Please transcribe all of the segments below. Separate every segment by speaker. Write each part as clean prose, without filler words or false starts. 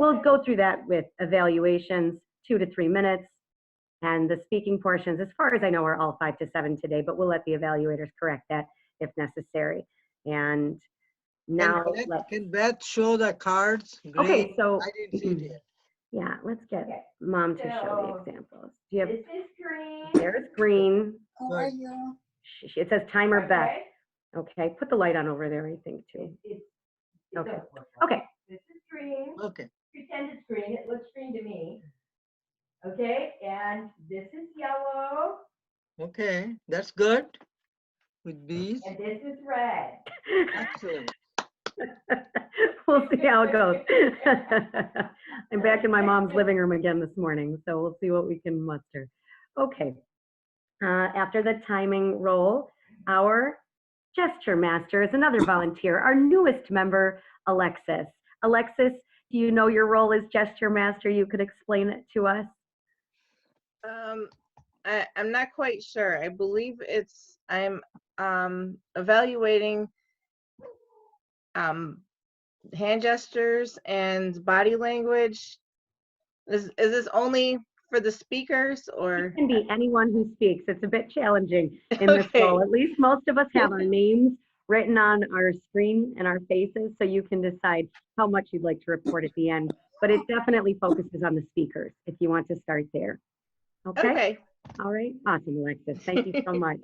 Speaker 1: we'll go through that with evaluations, 2 to 3 minutes. And the speaking portions, as far as I know, are all 5 to 7 today, but we'll let the evaluators correct that if necessary. And now,
Speaker 2: can Beth show the cards? Green.
Speaker 1: Okay, so
Speaker 2: I didn't see it yet.
Speaker 1: Yeah, let's get Mom to show the examples. Do you have?
Speaker 3: This is green.
Speaker 1: There's green.
Speaker 4: How are you?
Speaker 1: It says timer
Speaker 3: Okay.
Speaker 1: Beth. Okay, put the light on over there, I think, too. Okay. Okay.
Speaker 3: This is green.
Speaker 2: Okay.
Speaker 3: Pretend it's green. It looks green to me. Okay, and this is yellow.
Speaker 2: Okay, that's good. With these.
Speaker 3: And this is red.
Speaker 2: Excellent.
Speaker 1: We'll see how it goes. I'm back in my mom's living room again this morning, so we'll see what we can muster. Okay. After the timing roll, our gesture master is another volunteer, our newest member, Alexis. Alexis, do you know your role as gesture master? You could explain it to us.
Speaker 5: I'm not quite sure. I believe I'm evaluating hand gestures and body language. Is this only for the speakers, or?
Speaker 1: It can be anyone who speaks. It's a bit challenging in this role. At least most of us have our names written on our screen and our faces, so you can decide how much you'd like to report at the end. But it definitely focuses on the speakers if you want to start there. Okay. All right. Awesome, Alexis. Thank you so much.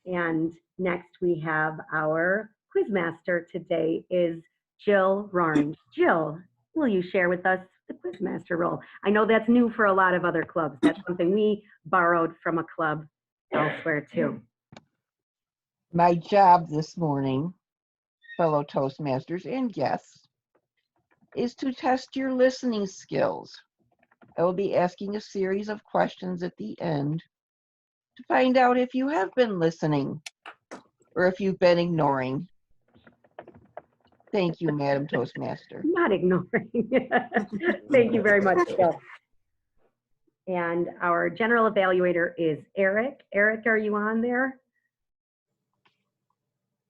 Speaker 1: And next we have our quizmaster today is Jill Rarn. Jill, will you share with us the quizmaster role? I know that's new for a lot of other clubs. That's something we borrowed from a club elsewhere too.
Speaker 4: My job this morning, fellow Toastmasters and guests, is to test your listening skills. I will be asking a series of questions at the end to find out if you have been listening or if you've been ignoring. Thank you, Madam Toastmaster.
Speaker 1: Not ignoring. Thank you very much, Jill. And our general evaluator is Eric. Eric, are you on there?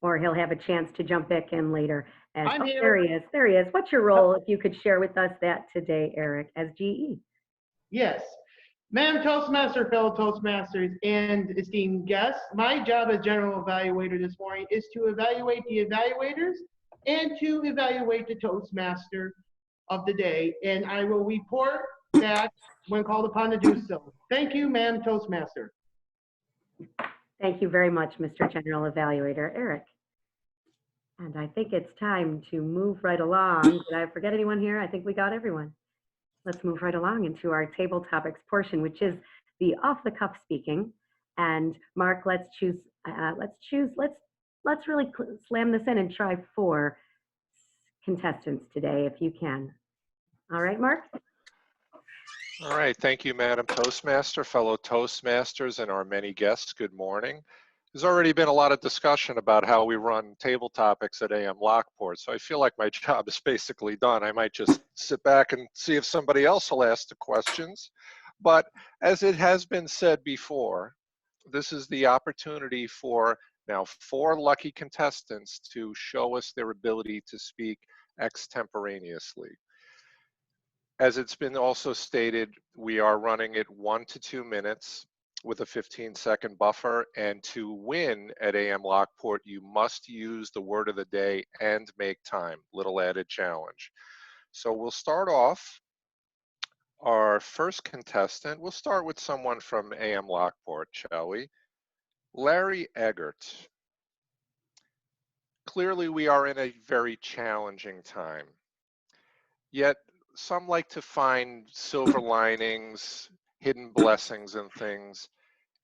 Speaker 1: Or he'll have a chance to jump back in later.
Speaker 6: I'm here.
Speaker 1: There he is. There he is. What's your role, if you could share with us that today, Eric, as GE?
Speaker 6: Yes. Madam Toastmaster, fellow Toastmasters, and esteemed guests, my job as general evaluator this morning is to evaluate the evaluators and to evaluate the Toastmaster of the day, and I will report back when called upon to do so. Thank you, Madam Toastmaster.
Speaker 1: Thank you very much, Mr. General Evaluator Eric. And I think it's time to move right along. Did I forget anyone here? I think we got everyone. Let's move right along into our table topics portion, which is the off-the-cuff speaking. And Mark, let's really slam this in and try 4 contestants today, if you can. All right, Mark?
Speaker 7: All right, thank you, Madam Toastmaster, fellow Toastmasters, and our many guests. Good morning. There's already been a lot of discussion about how we run table topics at AM Lockport, so I feel like my job is basically done. I might just sit back and see if somebody else will ask the questions. But as it has been said before, this is the opportunity for now 4 lucky contestants to show us their ability to speak extemporaneously. As it's been also stated, we are running it 1 to 2 minutes with a 15-second buffer, and to win at AM Lockport, you must use the word of the day and make time, little added challenge. So we'll start off our first contestant. We'll start with someone from AM Lockport, shall we? Larry Eggert. Clearly, we are in a very challenging time. Yet, some like to find silver linings, hidden blessings and things.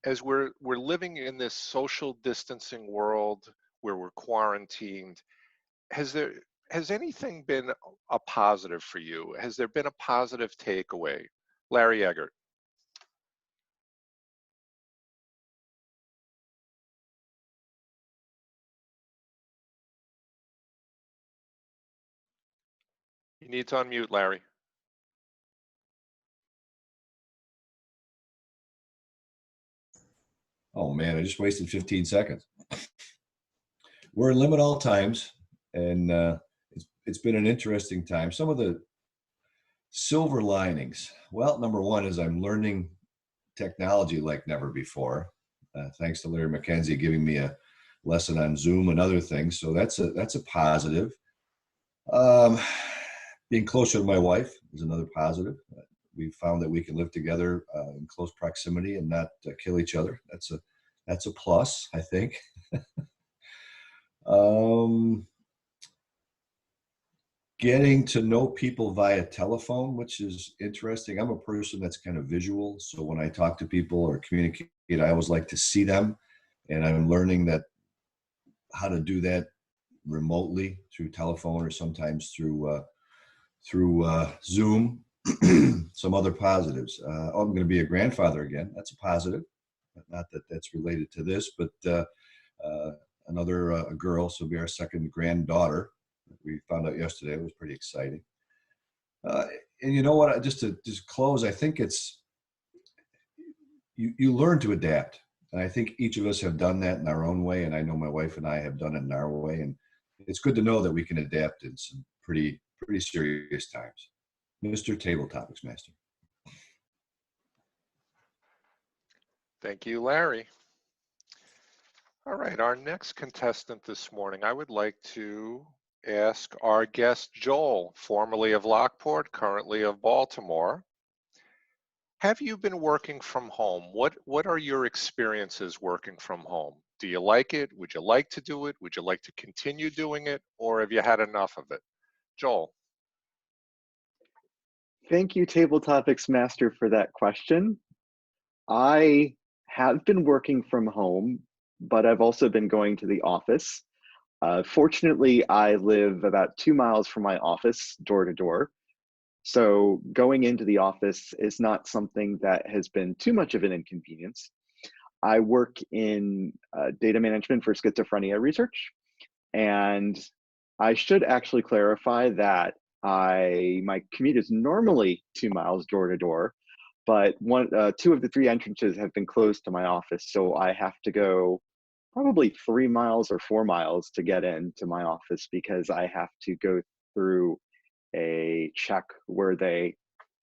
Speaker 7: As we're living in this social distancing world where we're quarantined, has anything been a positive for you? Has there been a positive takeaway? Larry Eggert. You need to unmute, Larry.
Speaker 8: Oh man, I just wasted 15 seconds. We're in limit all times, and it's been an interesting time. Some of the Silver linings. Well, number one is I'm learning technology like never before. Thanks to Larry McKenzie giving me a lesson on Zoom and other things. So that's a positive. Being closer to my wife is another positive. We found that we can live together in close proximity and not kill each other. That's a plus, I think. Getting to know people via telephone, which is interesting. I'm a person that's kind of visual. So when I talk to people or communicate, I always like to see them. And I'm learning that how to do that remotely through telephone or sometimes through Zoom. Some other positives. I'm going to be a grandfather again. That's a positive. Not that that's related to this, but another a girl. So be our second granddaughter. We found out yesterday. It was pretty exciting. And you know what? Just to close, I think it's you learn to adapt, and I think each of us have done that in our own way. And I know my wife and I have done it in our way, and it's good to know that we can adapt in some pretty serious times. Mr. Table Topics Master.
Speaker 7: Thank you, Larry. All right, our next contestant this morning, I would like to ask our guest Joel, formerly of Lockport, currently of Baltimore. Have you been working from home? What are your experiences working from home? Do you like it? Would you like to do it? Would you like to continue doing it? Or have you had enough of it? Joel.
Speaker 9: Thank you, Table Topics Master, for that question. I have been working from home, but I've also been going to the office. Fortunately, I live about 2 miles from my office, door to door. So going into the office is not something that has been too much of an inconvenience. I work in data management for schizophrenia research. And I should actually clarify that my commute is normally 2 miles door to door, but two of the 3 entrances have been closed to my office. So I have to go probably 3 miles or 4 miles to get into my office because I have to go through a check where they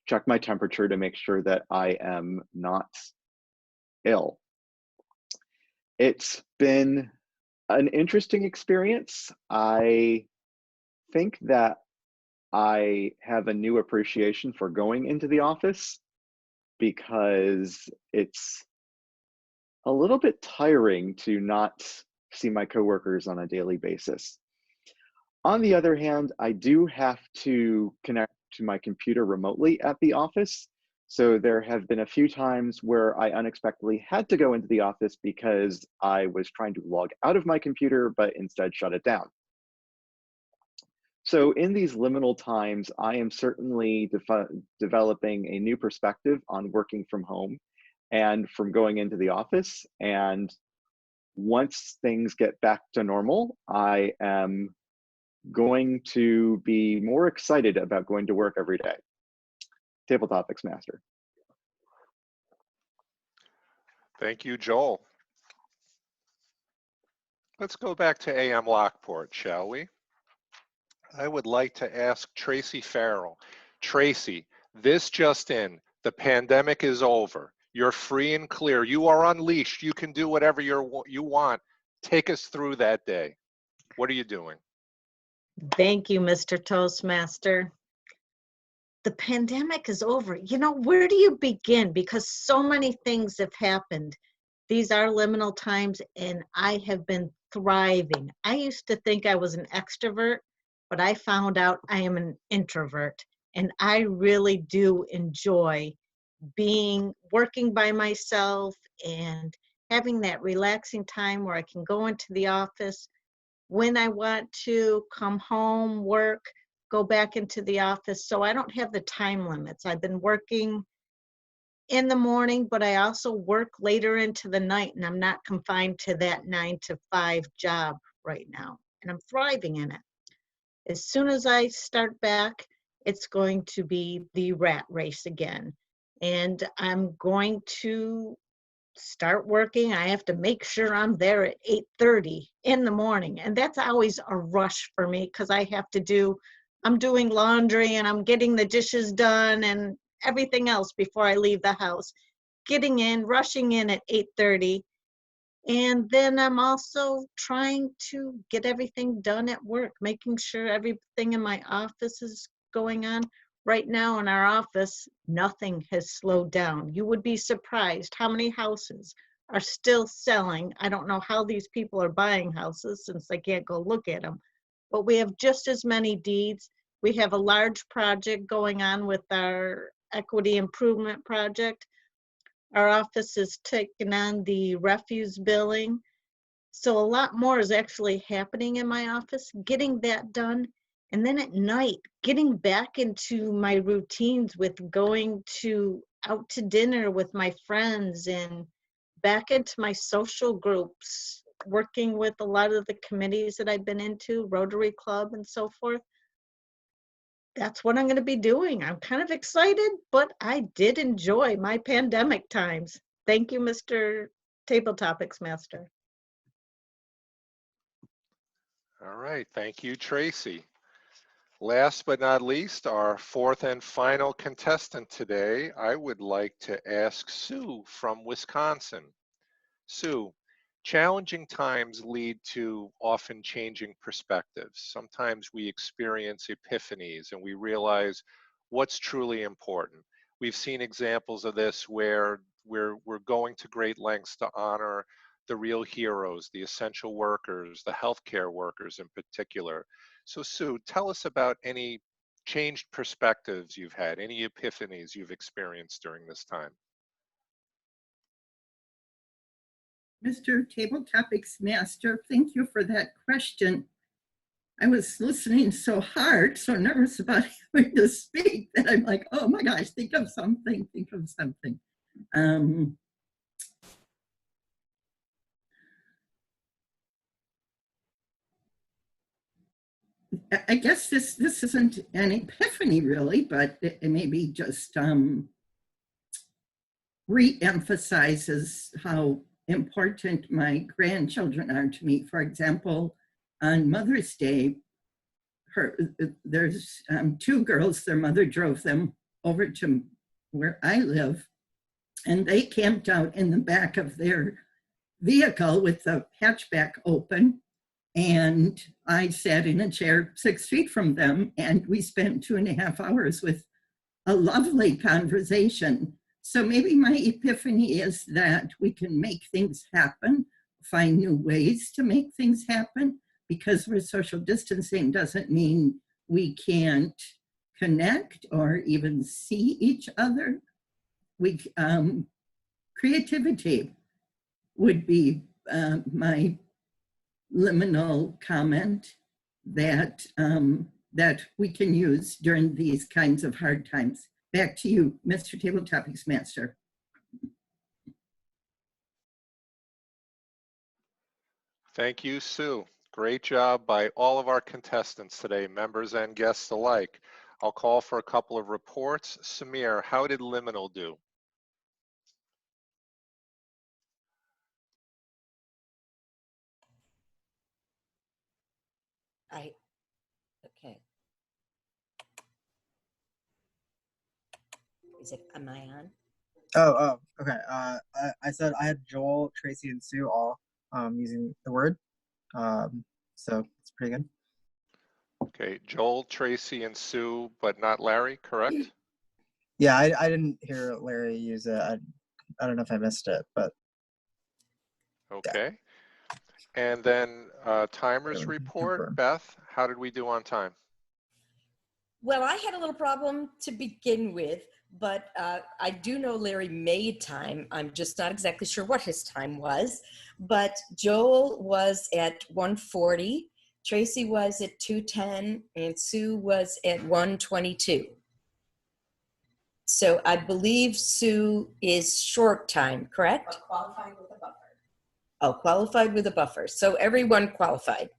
Speaker 9: check my temperature to make sure that I am not ill. It's been an interesting experience. I think that I have a new appreciation for going into the office because it's a little bit tiring to not see my coworkers on a daily basis. On the other hand, I do have to connect to my computer remotely at the office. So there have been a few times where I unexpectedly had to go into the office because I was trying to log out of my computer, but instead shut it down. So in these liminal times, I am certainly developing a new perspective on working from home and from going into the office. And once things get back to normal, I am going to be more excited about going to work every day. Table Topics Master.
Speaker 7: Thank you, Joel. Let's go back to AM Lockport, shall we? I would like to ask Tracy Farrell. Tracy, this just in, the pandemic is over. You're free and clear. You are unleashed. You can do whatever you want. Take us through that day. What are you doing?
Speaker 10: Thank you, Mr. Toastmaster. The pandemic is over. You know, where do you begin? Because so many things have happened. These are liminal times, and I have been thriving. I used to think I was an extrovert, but I found out I am an introvert, and I really do enjoy working by myself and having that relaxing time where I can go into the office when I want to, come home, work, go back into the office. So I don't have the time limits. I've been working in the morning, but I also work later into the night, and I'm not confined to that 9 to 5 job right now, and I'm thriving in it. As soon as I start back, it's going to be the rat race again. And I'm going to start working. I have to make sure I'm there at 8:30 in the morning. And that's always a rush for me because I have to do I'm doing laundry and I'm getting the dishes done and everything else before I leave the house. Getting in, rushing in at 8:30. And then I'm also trying to get everything done at work, making sure everything in my office is going on. Right now in our office, nothing has slowed down. You would be surprised how many houses are still selling. I don't know how these people are buying houses since they can't go look at them, but we have just as many deeds. We have a large project going on with our equity improvement project. Our office is taking on the refuse billing. So a lot more is actually happening in my office, getting that done. And then at night, getting back into my routines with going out to dinner with my friends and back into my social groups, working with a lot of the committees that I've been into, Rotary Club and so forth. That's what I'm going to be doing. I'm kind of excited, but I did enjoy my pandemic times. Thank you, Mr. Table Topics Master.
Speaker 7: All right, thank you, Tracy. Last but not least, our fourth and final contestant today, I would like to ask Sue from Wisconsin. Sue, challenging times lead to often changing perspectives. Sometimes we experience epiphanies and we realize what's truly important. We've seen examples of this where we're going to great lengths to honor the real heroes, the essential workers, the healthcare workers in particular. So Sue, tell us about any changed perspectives you've had, any epiphanies you've experienced during this time.
Speaker 11: Mr. Table Topics Master, thank you for that question. I was listening so hard, so nervous about having to speak that I'm like, oh my gosh, think of something, think of something. I guess this isn't an epiphany really, but it maybe just re-emphasizes how important my grandchildren are to me. For example, on Mother's Day, there's two girls, their mother drove them over to where I live, and they camped out in the back of their vehicle with the hatchback open. And I sat in a chair 6 feet from them, and we spent 2.5 hours with a lovely conversation. So maybe my epiphany is that we can make things happen, find new ways to make things happen, because we're social distancing doesn't mean we can't connect or even see each other. Creativity would be my liminal comment that that we can use during these kinds of hard times. Back to you, Mr. Table Topics Master.
Speaker 7: Thank you, Sue. Great job by all of our contestants today, members and guests alike. I'll call for a couple of reports. Samir, how did Liminal do?
Speaker 3: Okay. Am I on?
Speaker 12: Oh, okay. I said I had Joel, Tracy, and Sue all using the word. So it's pretty good.
Speaker 7: Okay, Joel, Tracy, and Sue, but not Larry, correct?
Speaker 12: Yeah, I didn't hear Larry use it. I don't know if I missed it, but.
Speaker 7: Okay. Yeah. And then timers report. Beth, how did we do on time?
Speaker 3: Well, I had a little problem to begin with, but I do know Larry made time. I'm just not exactly sure what his time was, but Joel was at 1:40, Tracy was at 2:10, and Sue was at 1:22. So I believe Sue is short time, correct?
Speaker 13: But qualified with a buffer.
Speaker 3: Oh, qualified with a buffer. So everyone qualified.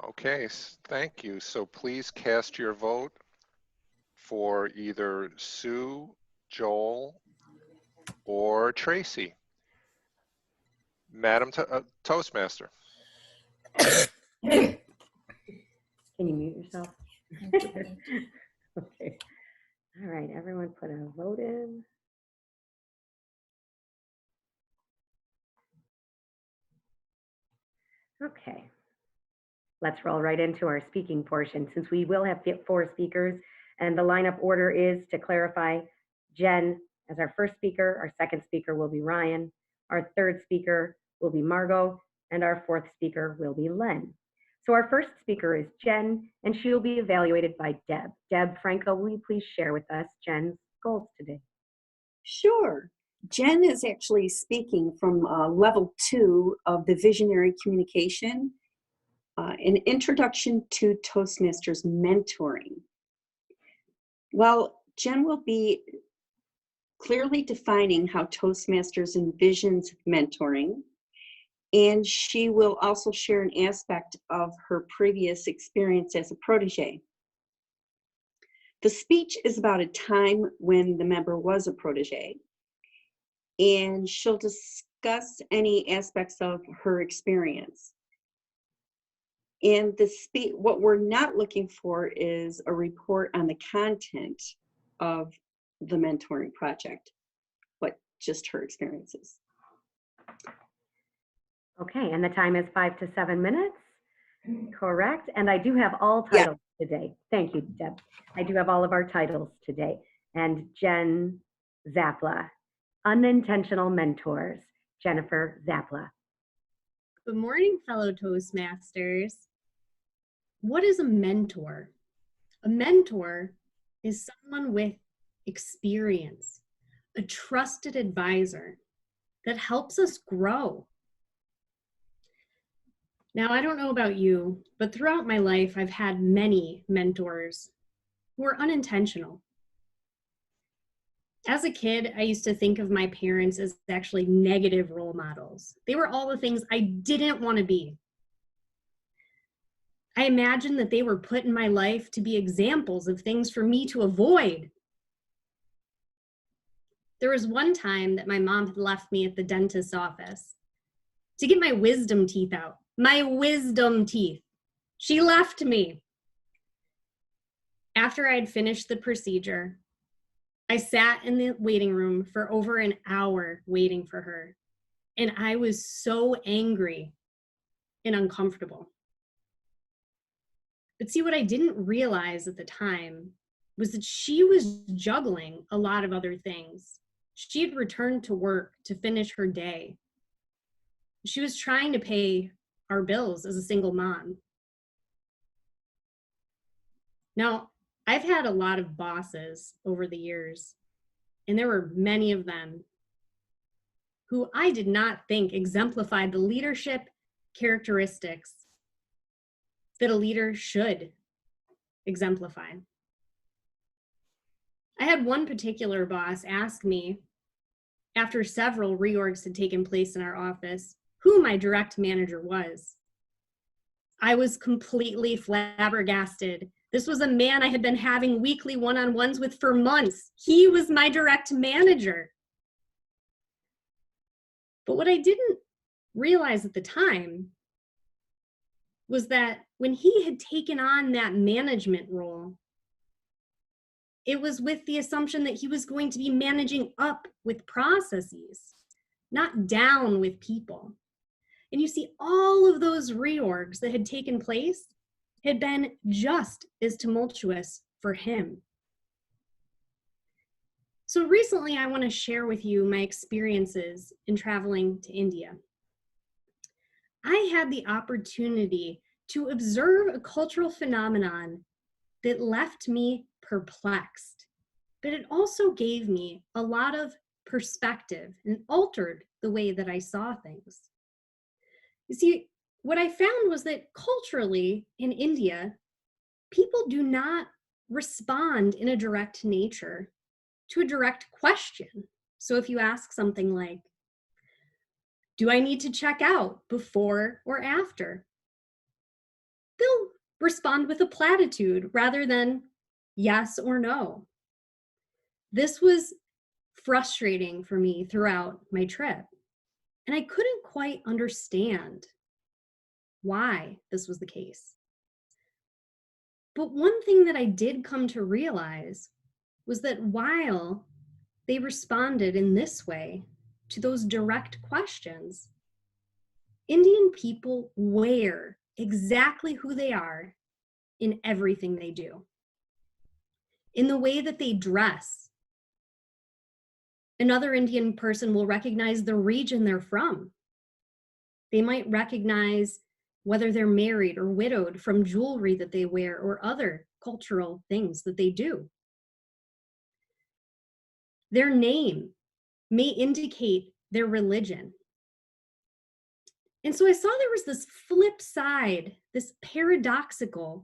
Speaker 7: Okay, thank you. So please cast your vote for either Sue, Joel, or Tracy. Madam Toastmaster.
Speaker 1: Can you mute yourself? Okay. All right, everyone put a vote in. Okay. Let's roll right into our speaking portion, since we will have 4 speakers, and the lineup order is, to clarify, Jen as our first speaker, our second speaker will be Ryan, our third speaker will be Margot, and our fourth speaker will be Len. So our first speaker is Jen, and she will be evaluated by Deb. Deb Franco, will you please share with us Jen's goals today?
Speaker 13: Sure. Jen is actually speaking from level 2 of the visionary communication, an introduction to Toastmasters mentoring. Well, Jen will be clearly defining how Toastmasters envisions mentoring, and she will also share an aspect of her previous experience as a protege. The speech is about a time when the member was a protege, and she'll discuss any aspects of her experience. And what we're not looking for is a report on the content of the mentoring project, but just her experiences.
Speaker 1: Okay, and the time is 5 to 7 minutes, correct? And I do have all titles today. Thank you, Deb. I do have all of our titles today. And Jen Zapla, Unintentional Mentors, Jennifer Zapla.
Speaker 14: Good morning, fellow Toastmasters. What is a mentor? A mentor is someone with experience, a trusted advisor that helps us grow. Now, I don't know about you, but throughout my life, I've had many mentors who were unintentional. As a kid, I used to think of my parents as actually negative role models. They were all the things I didn't want to be. I imagined that they were put in my life to be examples of things for me to avoid. There was one time that my mom had left me at the dentist's office to get my wisdom teeth out. My wisdom teeth. She left me. After I had finished the procedure, I sat in the waiting room for over an hour waiting for her. And I was so angry and uncomfortable. But see, what I didn't realize at the time was that she was juggling a lot of other things. She had returned to work to finish her day. She was trying to pay our bills as a single mom. Now, I've had a lot of bosses over the years, and there were many of them who I did not think exemplified the leadership characteristics that a leader should exemplify. I had one particular boss ask me, after several reorgs had taken place in our office, who my direct manager was. I was completely flabbergasted. This was a man I had been having weekly one-on-ones with for months. He was my direct manager. But what I didn't realize at the time was that when he had taken on that management role, it was with the assumption that he was going to be managing up with processes, not down with people. And you see, all of those reorgs that had taken place had been just as tumultuous for him. So recently, I want to share with you my experiences in traveling to India. I had the opportunity to observe a cultural phenomenon that left me perplexed, but it also gave me a lot of perspective and altered the way that I saw things. You see, what I found was that culturally in India, people do not respond in a direct nature to a direct question. So if you ask something like, do I need to check out before or after? They'll respond with a platitude rather than yes or no. This was frustrating for me throughout my trip, and I couldn't quite understand why this was the case. But one thing that I did come to realize was that while they responded in this way to those direct questions, Indian people wear exactly who they are in everything they do. In the way that they dress, another Indian person will recognize the region they're from. They might recognize whether they're married or widowed from jewelry that they wear or other cultural things that they do. Their name may indicate their religion. And so I saw there was this flip side, this paradoxicalness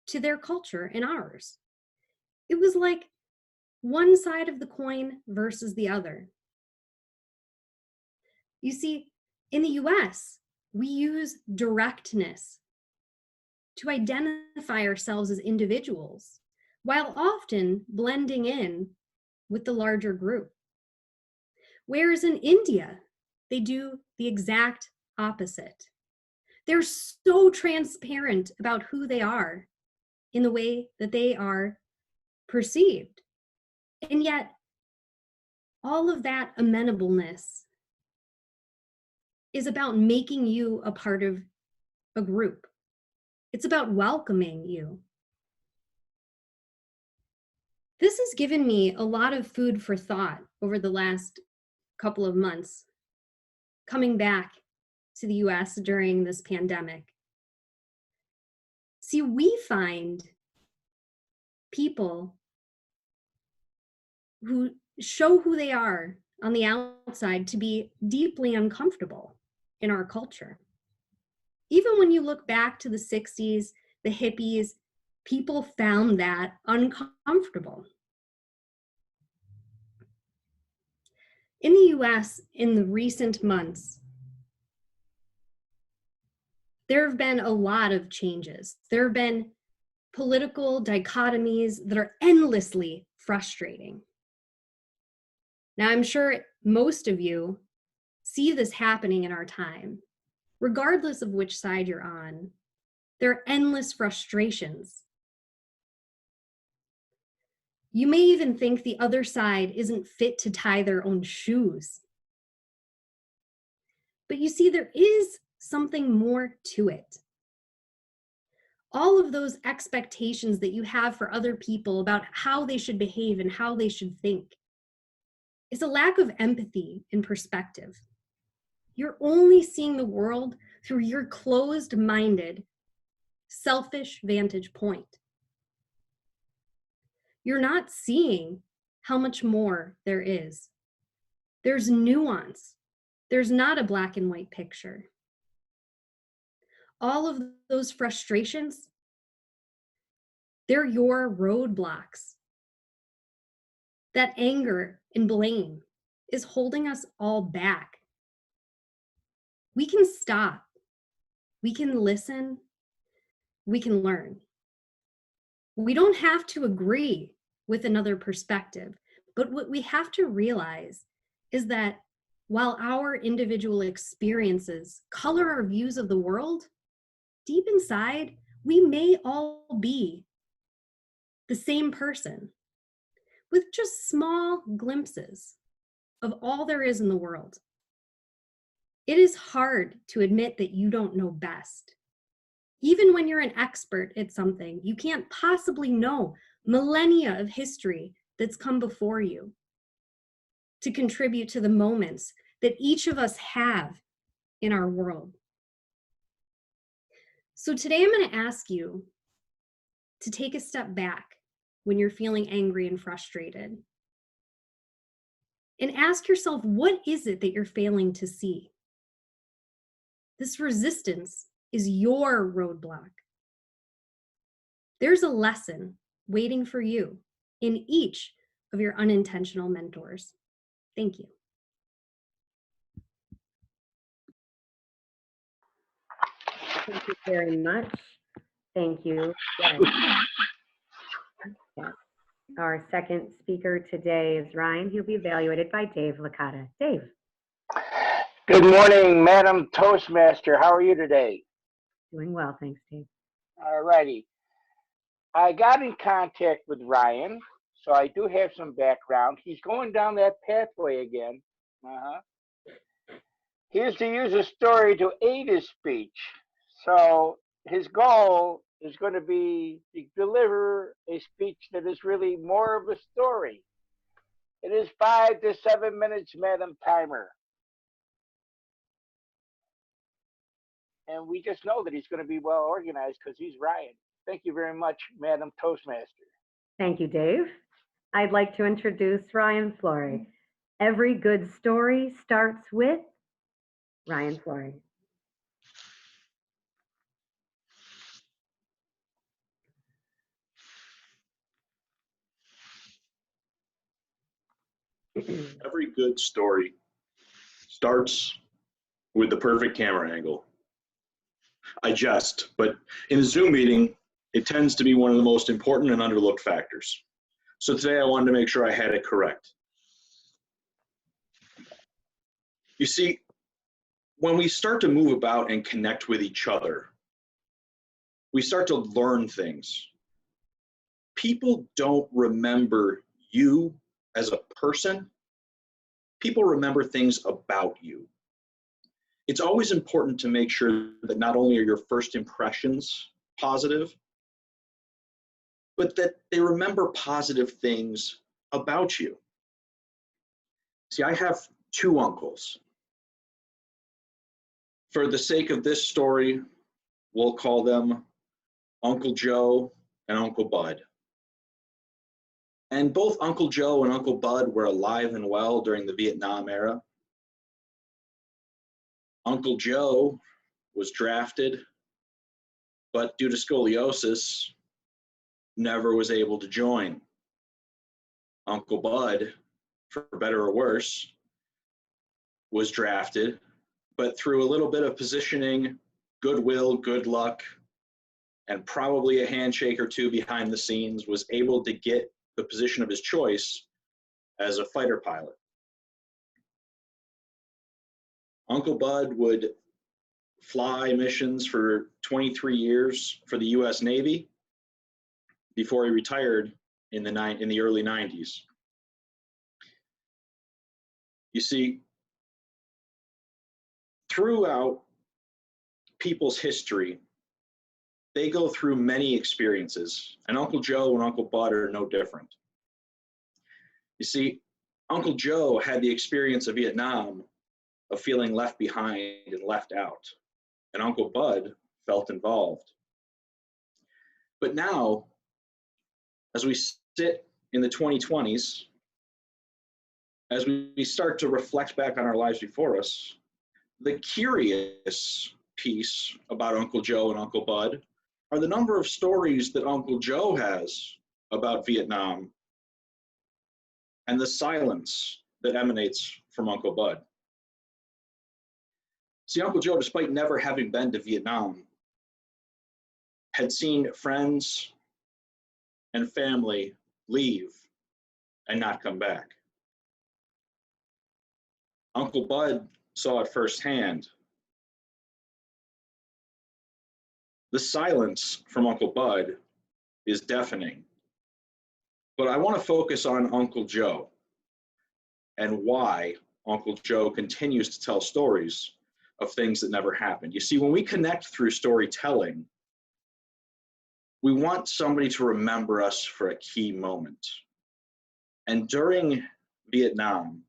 Speaker 14: to their culture and ours. It was like one side of the coin versus the other. You see, in the US, we use directness to identify ourselves as individuals, while often blending in with the larger group. Whereas in India, they do the exact opposite. They're so transparent about who they are in the way that they are perceived. And yet, all of that amenableness is about making you a part of a group. It's about welcoming you. This has given me a lot of food for thought over the last couple of months, coming back to the US during this pandemic. See, we find people who show who they are on the outside to be deeply uncomfortable in our culture. Even when you look back to the 60s, the hippies, people found that uncomfortable. In the US, in the recent months, there have been a lot of changes. There have been political dichotomies that are endlessly frustrating. Now, I'm sure most of you see this happening in our time. Regardless of which side you're on, there are endless frustrations. You may even think the other side isn't fit to tie their own shoes. But you see, there is something more to it. All of those expectations that you have for other people about how they should behave and how they should think is a lack of empathy and perspective. You're only seeing the world through your closed-minded, selfish vantage point. You're not seeing how much more there is. There's nuance. There's not a black and white picture. All of those frustrations, they're your roadblocks. That anger and blame is holding us all back. We can stop. We can listen. We can learn. We don't have to agree with another perspective, but what we have to realize is that while our individual experiences color our views of the world, deep inside, we may all be the same person with just small glimpses of all there is in the world. It is hard to admit that you don't know best. Even when you're an expert at something, you can't possibly know millennia of history that's come before you to contribute to the moments that each of us have in our world. So today I'm going to ask you to take a step back when you're feeling angry and frustrated and ask yourself, what is it that you're failing to see? This resistance is your roadblock. There's a lesson waiting for you in each of your unintentional mentors. Thank you.
Speaker 1: Thank you very much. Thank you. Yes. Our second speaker today is Ryan. He'll be evaluated by Dave Licata. Dave.
Speaker 15: Good morning, Madam Toastmaster. How are you today?
Speaker 1: Doing well, thanks, Dave.
Speaker 15: All righty. I got in contact with Ryan, so I do have some background. He's going down that pathway again. He is to use a story to aid his speech. So his goal is going to be to deliver a speech that is really more of a story. It is 5 to 7 minutes, Madam Timer. And we just know that he's going to be well organized because he's Ryan. Thank you very much, Madam Toastmaster.
Speaker 1: Thank you, Dave. I'd like to introduce Ryan Flory. Every good story starts with Ryan Flory.
Speaker 16: Every good story starts with the perfect camera angle. I jest, but in a Zoom meeting, it tends to be one of the most important and underlooked factors. So today I wanted to make sure I had it correct. You see, when we start to move about and connect with each other, we start to learn things. People don't remember you as a person. People remember things about you. It's always important to make sure that not only are your first impressions positive, but that they remember positive things about you. See, I have two uncles. For the sake of this story, we'll call them Uncle Joe and Uncle Bud. And both Uncle Joe and Uncle Bud were alive and well during the Vietnam era. Uncle Joe was drafted, but due to scoliosis, never was able to join. Uncle Bud, for better or worse, was drafted, but through a little bit of positioning, goodwill, good luck, and probably a handshake or two behind the scenes, was able to get the position of his choice as a fighter pilot. Uncle Bud would fly missions for 23 years for the US Navy before he retired in the early 90s. You see, throughout people's history, they go through many experiences, and Uncle Joe and Uncle Bud are no different. You see, Uncle Joe had the experience of Vietnam of feeling left behind and left out, and Uncle Bud felt involved. But now, as we sit in the 2020s, as we start to reflect back on our lives before us, the curious piece about Uncle Joe and Uncle Bud are the number of stories that Uncle Joe has about Vietnam and the silence that emanates from Uncle Bud. See, Uncle Joe, despite never having been to Vietnam, had seen friends and family leave and not come back. Uncle Bud saw it firsthand. The silence from Uncle Bud is deafening. But I want to focus on Uncle Joe and why Uncle Joe continues to tell stories of things that never happened. You see, when we connect through storytelling, we want somebody to remember us for a key moment. And during Vietnam,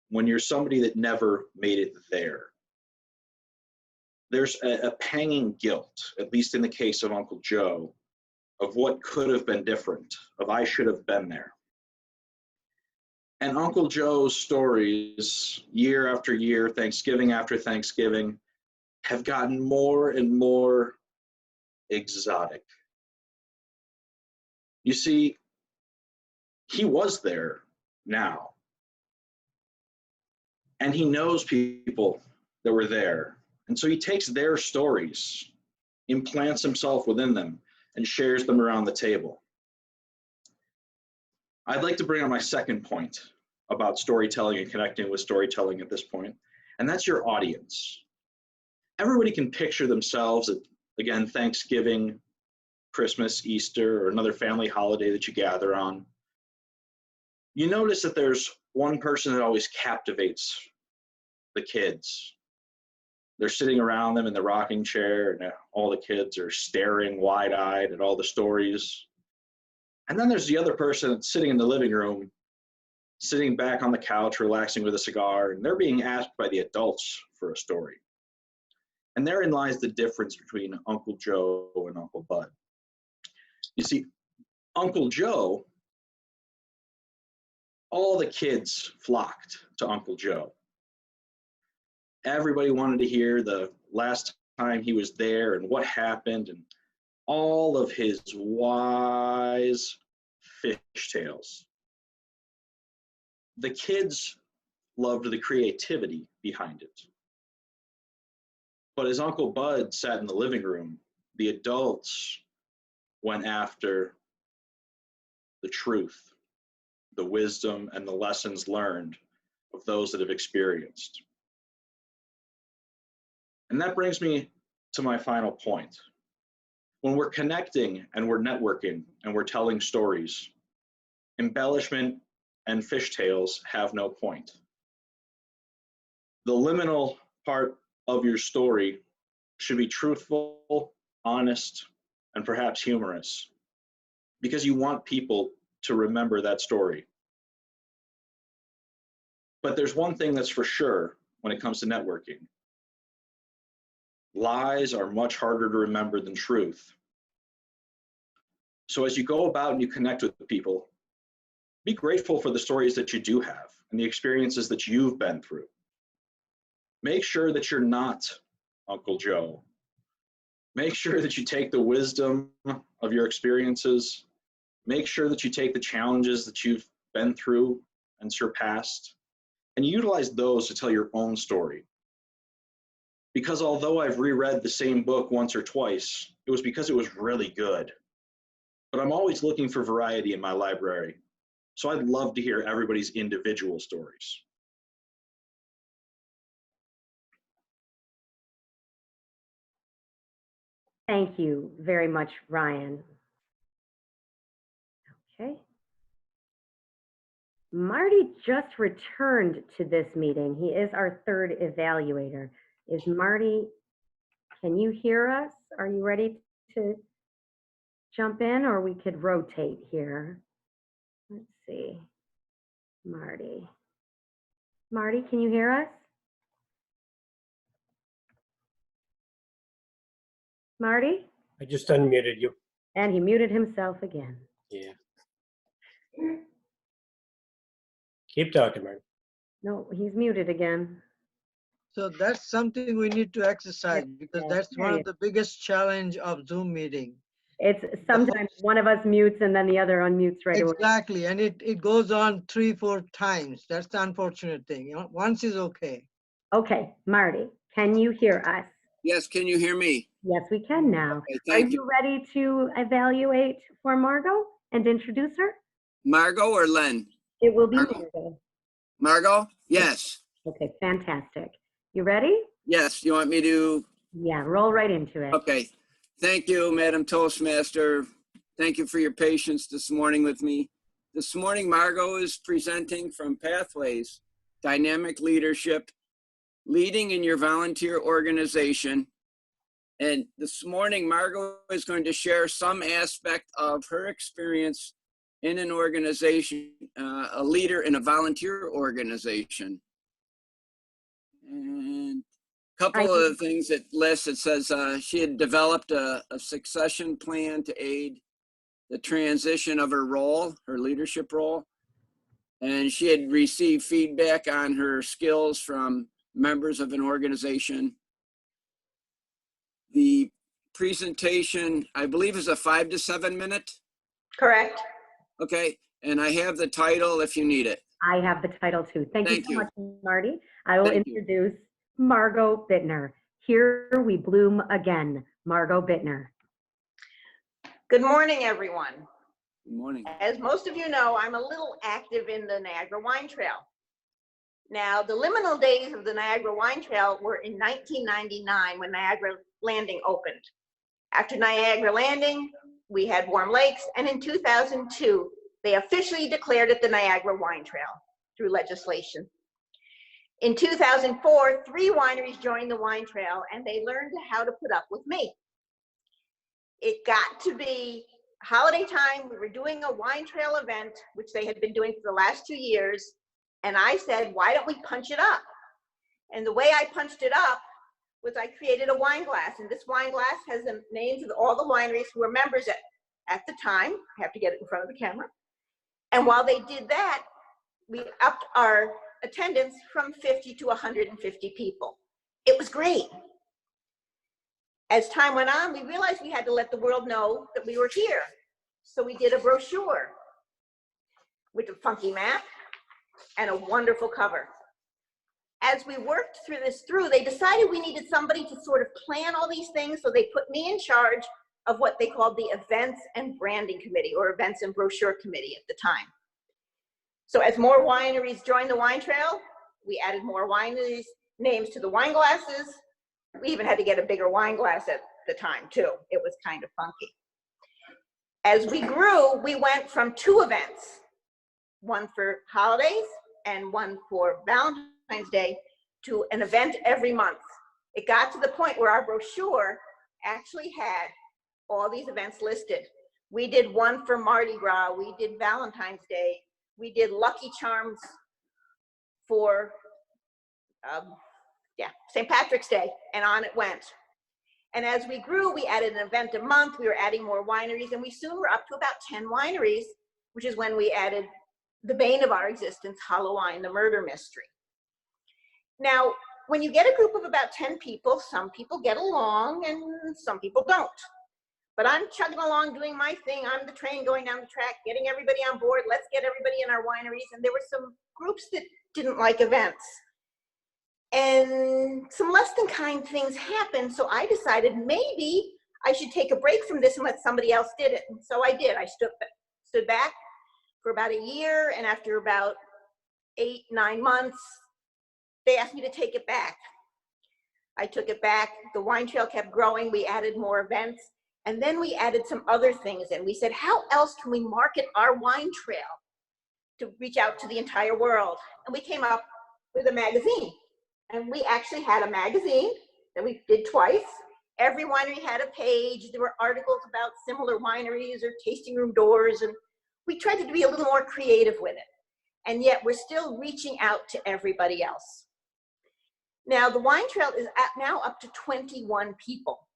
Speaker 16: when you're somebody that never made it there, there's a panging guilt, at least in the case of Uncle Joe, of what could have been different, of I should have been there. And Uncle Joe's stories, year after year, Thanksgiving after Thanksgiving, have gotten more and more exotic. You see, he was there now. And he knows people that were there. And so he takes their stories, implants himself within them, and shares them around the table. I'd like to bring on my second point about storytelling and connecting with storytelling at this point, and that's your audience. Everybody can picture themselves at again, Thanksgiving, Christmas, Easter, or another family holiday that you gather on, you notice that there's one person that always captivates the kids. They're sitting around them in the rocking chair, and all the kids are staring wide-eyed at all the stories. And then there's the other person that's sitting in the living room, sitting back on the couch, relaxing with a cigar, and they're being asked by the adults for a story. And therein lies the difference between Uncle Joe and Uncle Bud. You see, Uncle Joe, all the kids flocked to Uncle Joe. Everybody wanted to hear the last time he was there and what happened and all of his wise fish tales. The kids loved the creativity behind it. But as Uncle Bud sat in the living room, the adults went after the truth, the wisdom, and the lessons learned of those that have experienced. And that brings me to my final point. When we're connecting and we're networking and we're telling stories, embellishment and fish tales have no point. The liminal part of your story should be truthful, honest, and perhaps humorous, because you want people to remember that story. But there's one thing that's for sure when it comes to networking. Lies are much harder to remember than truth. So as you go about and you connect with people, be grateful for the stories that you do have and the experiences that you've been through. Make sure that you're not Uncle Joe. Make sure that you take the wisdom of your experiences. Make sure that you take the challenges that you've been through and surpassed, and utilize those to tell your own story. Because although I've reread the same book once or twice, it was because it was really good. But I'm always looking for variety in my library, so I'd love to hear everybody's individual stories.
Speaker 1: Thank you very much, Ryan. Okay. Marty just returned to this meeting. He is our third evaluator. Is Marty, can you hear us? Are you ready to jump in, or we could rotate here? Let's see. Marty. Marty, can you hear us? Marty?
Speaker 17: I just unmuted you.
Speaker 1: And he muted himself again.
Speaker 17: Yeah. Keep talking, Marty.
Speaker 1: No, he's muted again.
Speaker 2: So that's something we need to exercise, because that's one of the biggest challenge of Zoom meeting.
Speaker 1: It's sometimes one of us mutes and then the other unmutes right away.
Speaker 2: Exactly, and it goes on 3-4 times. That's the unfortunate thing. You know, once is okay.
Speaker 1: Okay, Marty, can you hear us?
Speaker 18: Yes, can you hear me?
Speaker 1: Yes, we can now.
Speaker 18: Okay,
Speaker 1: Are
Speaker 18: thank
Speaker 1: you ready to evaluate for Margot and introduce her?
Speaker 18: Margot or Len?
Speaker 1: It will be Margot.
Speaker 18: Margot? Yes.
Speaker 1: Okay, fantastic. You ready?
Speaker 18: Yes, you want me to?
Speaker 1: Yeah, roll right into it.
Speaker 18: Okay. Thank you, Madam Toastmaster. Thank you for your patience this morning with me. This morning, Margot is presenting from Pathways, Dynamic Leadership, Leading in Your Volunteer Organization. And this morning, Margot is going to share some aspect of her experience in an organization, a leader in a volunteer organization. And a couple of the things it lists, it says she had developed a succession plan to aid the transition of her role, her leadership role. And she had received feedback on her skills from members of an organization. The presentation, I believe, is a 5 to 7 minute.
Speaker 19: Correct.
Speaker 18: Okay, and I have the title if you need it.
Speaker 1: I have the title too. Thank you so much, Marty. I will
Speaker 18: Thank you.
Speaker 1: introduce Margot Bittner. Here we bloom again. Margot Bittner.
Speaker 19: Good morning, everyone.
Speaker 18: Good morning.
Speaker 19: As most of you know, I'm a little active in the Niagara Wine Trail. Now, the liminal days of the Niagara Wine Trail were in 1999 when Niagara Landing opened. After Niagara Landing, we had Warm Lakes, and in 2002, they officially declared it the Niagara Wine Trail through legislation. In 2004, 3 wineries joined the wine trail, and they learned how to put up with me. It got to be holiday time. We were doing a wine trail event, which they had been doing for the last 2 years. And I said, why don't we punch it up? And the way I punched it up was I created a wine glass. And this wine glass has the names of all the wineries who were members at the time. I have to get it in front of the camera. And while they did that, we upped our attendance from 50 to 150 people. It was great. As time went on, we realized we had to let the world know that we were here. So we did a brochure with a funky map and a wonderful cover. As we worked through, they decided we needed somebody to sort of plan all these things, so they put me in charge of what they called the Events and Branding Committee, or Events and Brochure Committee at the time. So as more wineries joined the wine trail, we added more wineries' names to the wine glasses. We even had to get a bigger wine glass at the time too. It was kind of funky. As we grew, we went from 2 events, one for holidays and one for Valentine's Day, to an event every month. It got to the point where our brochure actually had all these events listed. We did one for Mardi Gras, we did Valentine's Day, we did Lucky Charms for St. Patrick's Day, and on it went. And as we grew, we added an event a month, we were adding more wineries, and we soon were up to about 10 wineries, which is when we added the bane of our existence, Halloween, the murder mystery. Now, when you get a group of about 10 people, some people get along and some people don't. But I'm chugging along, doing my thing. I'm the train going down the track, getting everybody on board. Let's get everybody in our wineries. And there were some groups that didn't like events. And some less than kind things happened. So I decided maybe I should take a break from this and let somebody else did it. And so I did. I stood back for about a year. And after about 8-9 months, they asked me to take it back. I took it back. The wine trail kept growing. We added more events. And then we added some other things in. We said, how else can we market our wine trail to reach out to the entire world? And we came up with a magazine. And we actually had a magazine that we did twice. Every winery had a page. There were articles about similar wineries or tasting room doors. And we tried to be a little more creative with it. And yet we're still reaching out to everybody else. Now the wine trail is now up to 21 people.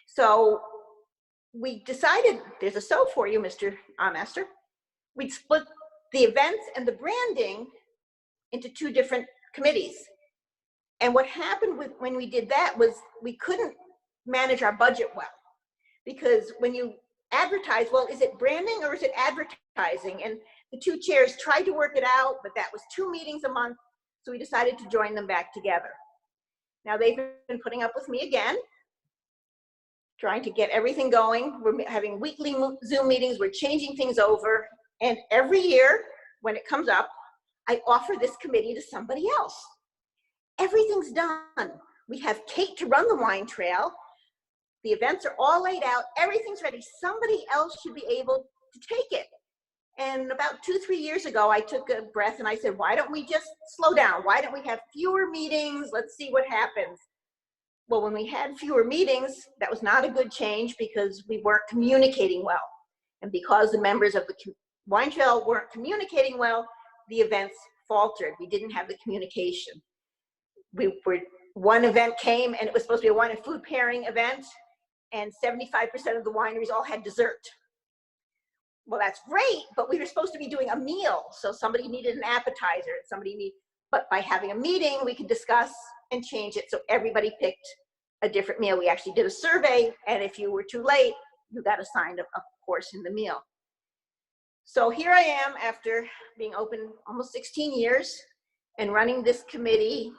Speaker 19: So we decided, there's a so for you, Mr. Master. We'd split the events and the branding into 2 different committees. And what happened when we did that was we couldn't manage our budget well. Because when you advertise, well, is it branding or is it advertising? And the 2 chairs tried to work it out, but that was 2 meetings a month. So we decided to join them back together. Now they've been putting up with me again, trying to get everything going. We're having weekly Zoom meetings. We're changing things over. And every year when it comes up, I offer this committee to somebody else. Everything's done. We have Kate to run the wine trail. The events are all laid out. Everything's ready. Somebody else should be able to take it. And about 2-3 years ago, I took a breath and I said, why don't we just slow down? Why don't we have fewer meetings? Let's see what happens. Well, when we had fewer meetings, that was not a good change because we weren't communicating well. And because the members of the wine trail weren't communicating well, the events faltered. We didn't have the communication. One event came and it was supposed to be a wine and food pairing event, and 75% of the wineries all had dessert. Well, that's great, but we were supposed to be doing a meal. So somebody needed an appetizer, but by having a meeting, we could discuss and change it. So everybody picked a different meal. We actually did a survey, and if you were too late, you got assigned a course in the meal. So here I am after being open almost 16 years and running this committee,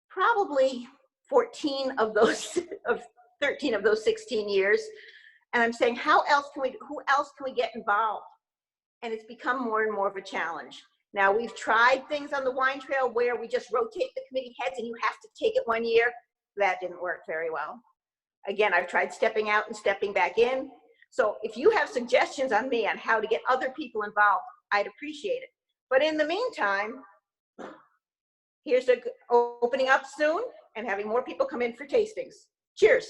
Speaker 19: probably 13 of those 16 years. And I'm saying, who else can we get involved? And it's become more and more of a challenge. Now we've tried things on the wine trail where we just rotate the committee heads and you have to take it one year. That didn't work very well. Again, I've tried stepping out and stepping back in. So if you have suggestions on me on how to get other people involved, I'd appreciate it. But in the meantime, here's opening up soon and having more people come in for tastings. Cheers.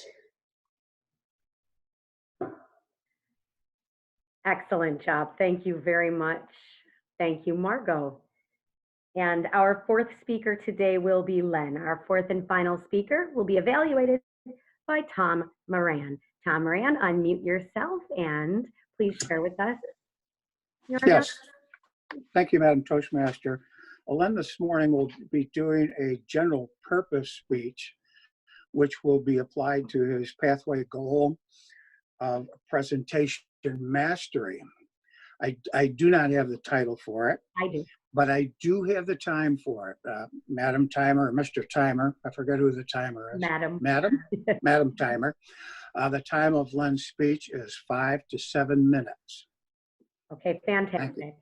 Speaker 1: Excellent job. Thank you very much. Thank you, Margot. And our fourth speaker today will be Len. Our fourth and final speaker will be evaluated by Tom Moran. Tom Moran, unmute yourself and please share with us your
Speaker 20: Yes. Thank you, Madam Toastmaster. Len this morning will be doing a general purpose speech, which will be applied to his pathway goal of presentation mastery. I do not have the title for it.
Speaker 1: I do.
Speaker 20: But I do have the time for it. Madam Timer, or Mr. Timer, I forget who the timer is.
Speaker 1: Madam.
Speaker 20: Madam? Madam Timer. The time of Len's speech is 5 to 7 minutes.
Speaker 1: Okay, fantastic.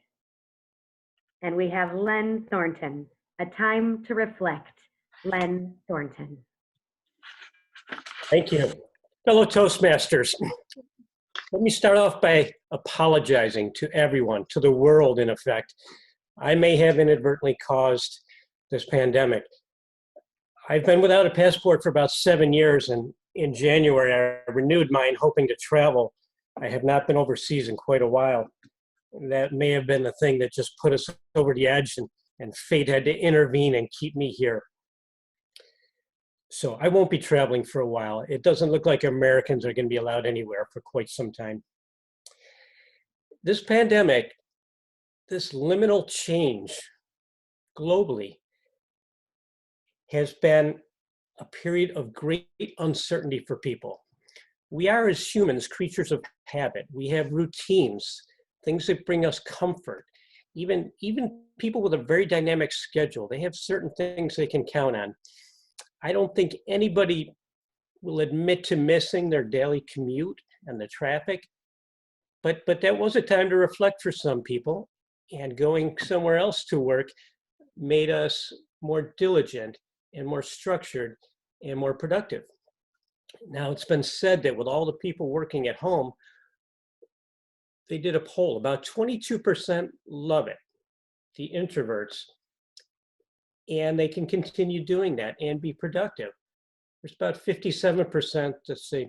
Speaker 1: And we have Len Thornton, a time to reflect. Len Thornton.
Speaker 17: Thank you. Fellow Toastmasters, let me start off by apologizing to everyone, to the world in effect. I may have inadvertently caused this pandemic. I've been without a passport for about 7 years, and in January I renewed mine hoping to travel. I have not been overseas in quite a while. That may have been the thing that just put us over the edge, and fate had to intervene and keep me here. So I won't be traveling for a while. It doesn't look like Americans are going to be allowed anywhere for quite some time. This pandemic, this liminal change globally has been a period of great uncertainty for people. We are, as humans, creatures of habit. We have routines, things that bring us comfort. Even people with a very dynamic schedule, they have certain things they can count on. I don't think anybody will admit to missing their daily commute and the traffic, but that was a time to reflect for some people, and going somewhere else to work made us more diligent and more structured and more productive. Now, it's been said that with all the people working at home, they did a poll, about 22% love it, the introverts, and they can continue doing that and be productive. There's about 57% that say,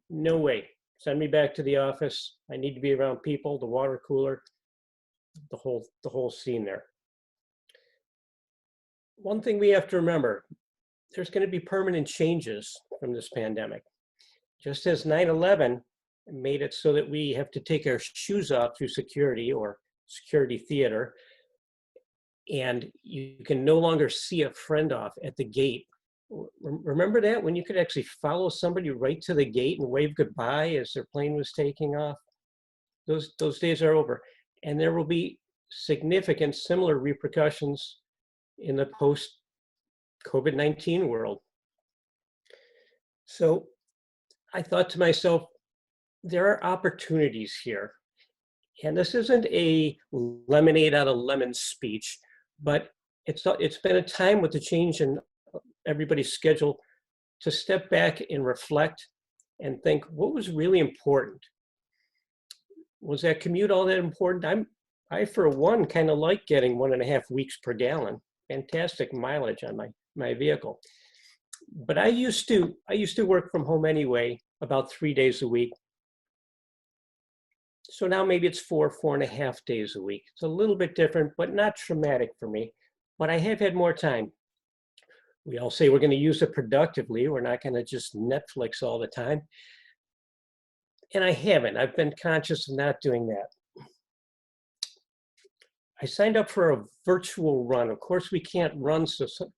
Speaker 17: no way, send me back to the office. I need to be around people, the water cooler, the whole scene there. One thing we have to remember, there's going to be permanent changes from this pandemic. Just as 9/11 made it so that we have to take our shoes off through security or security theater, and you can no longer see a friend off at the gate. Remember that, when you could actually follow somebody right to the gate and wave goodbye as their plane was taking off? Those days are over. And there will be significant similar repercussions in the post-COVID-19 world. So I thought to myself, there are opportunities here. And this isn't a lemonade out of lemon speech, but it's been a time with the change in everybody's schedule to step back and reflect and think, what was really important? Was that commute all that important? I for one, kind of like getting 1.5 weeks per gallon. Fantastic mileage on my vehicle. But I used to work from home anyway, about 3 days a week. So now maybe it's 4.5 days a week. It's a little bit different, but not traumatic for me. But I have had more time. We all say we're going to use it productively. We're not going to just Netflix all the time. And I haven't. I've been conscious of not doing that. I signed up for a virtual run. Of course, we can't run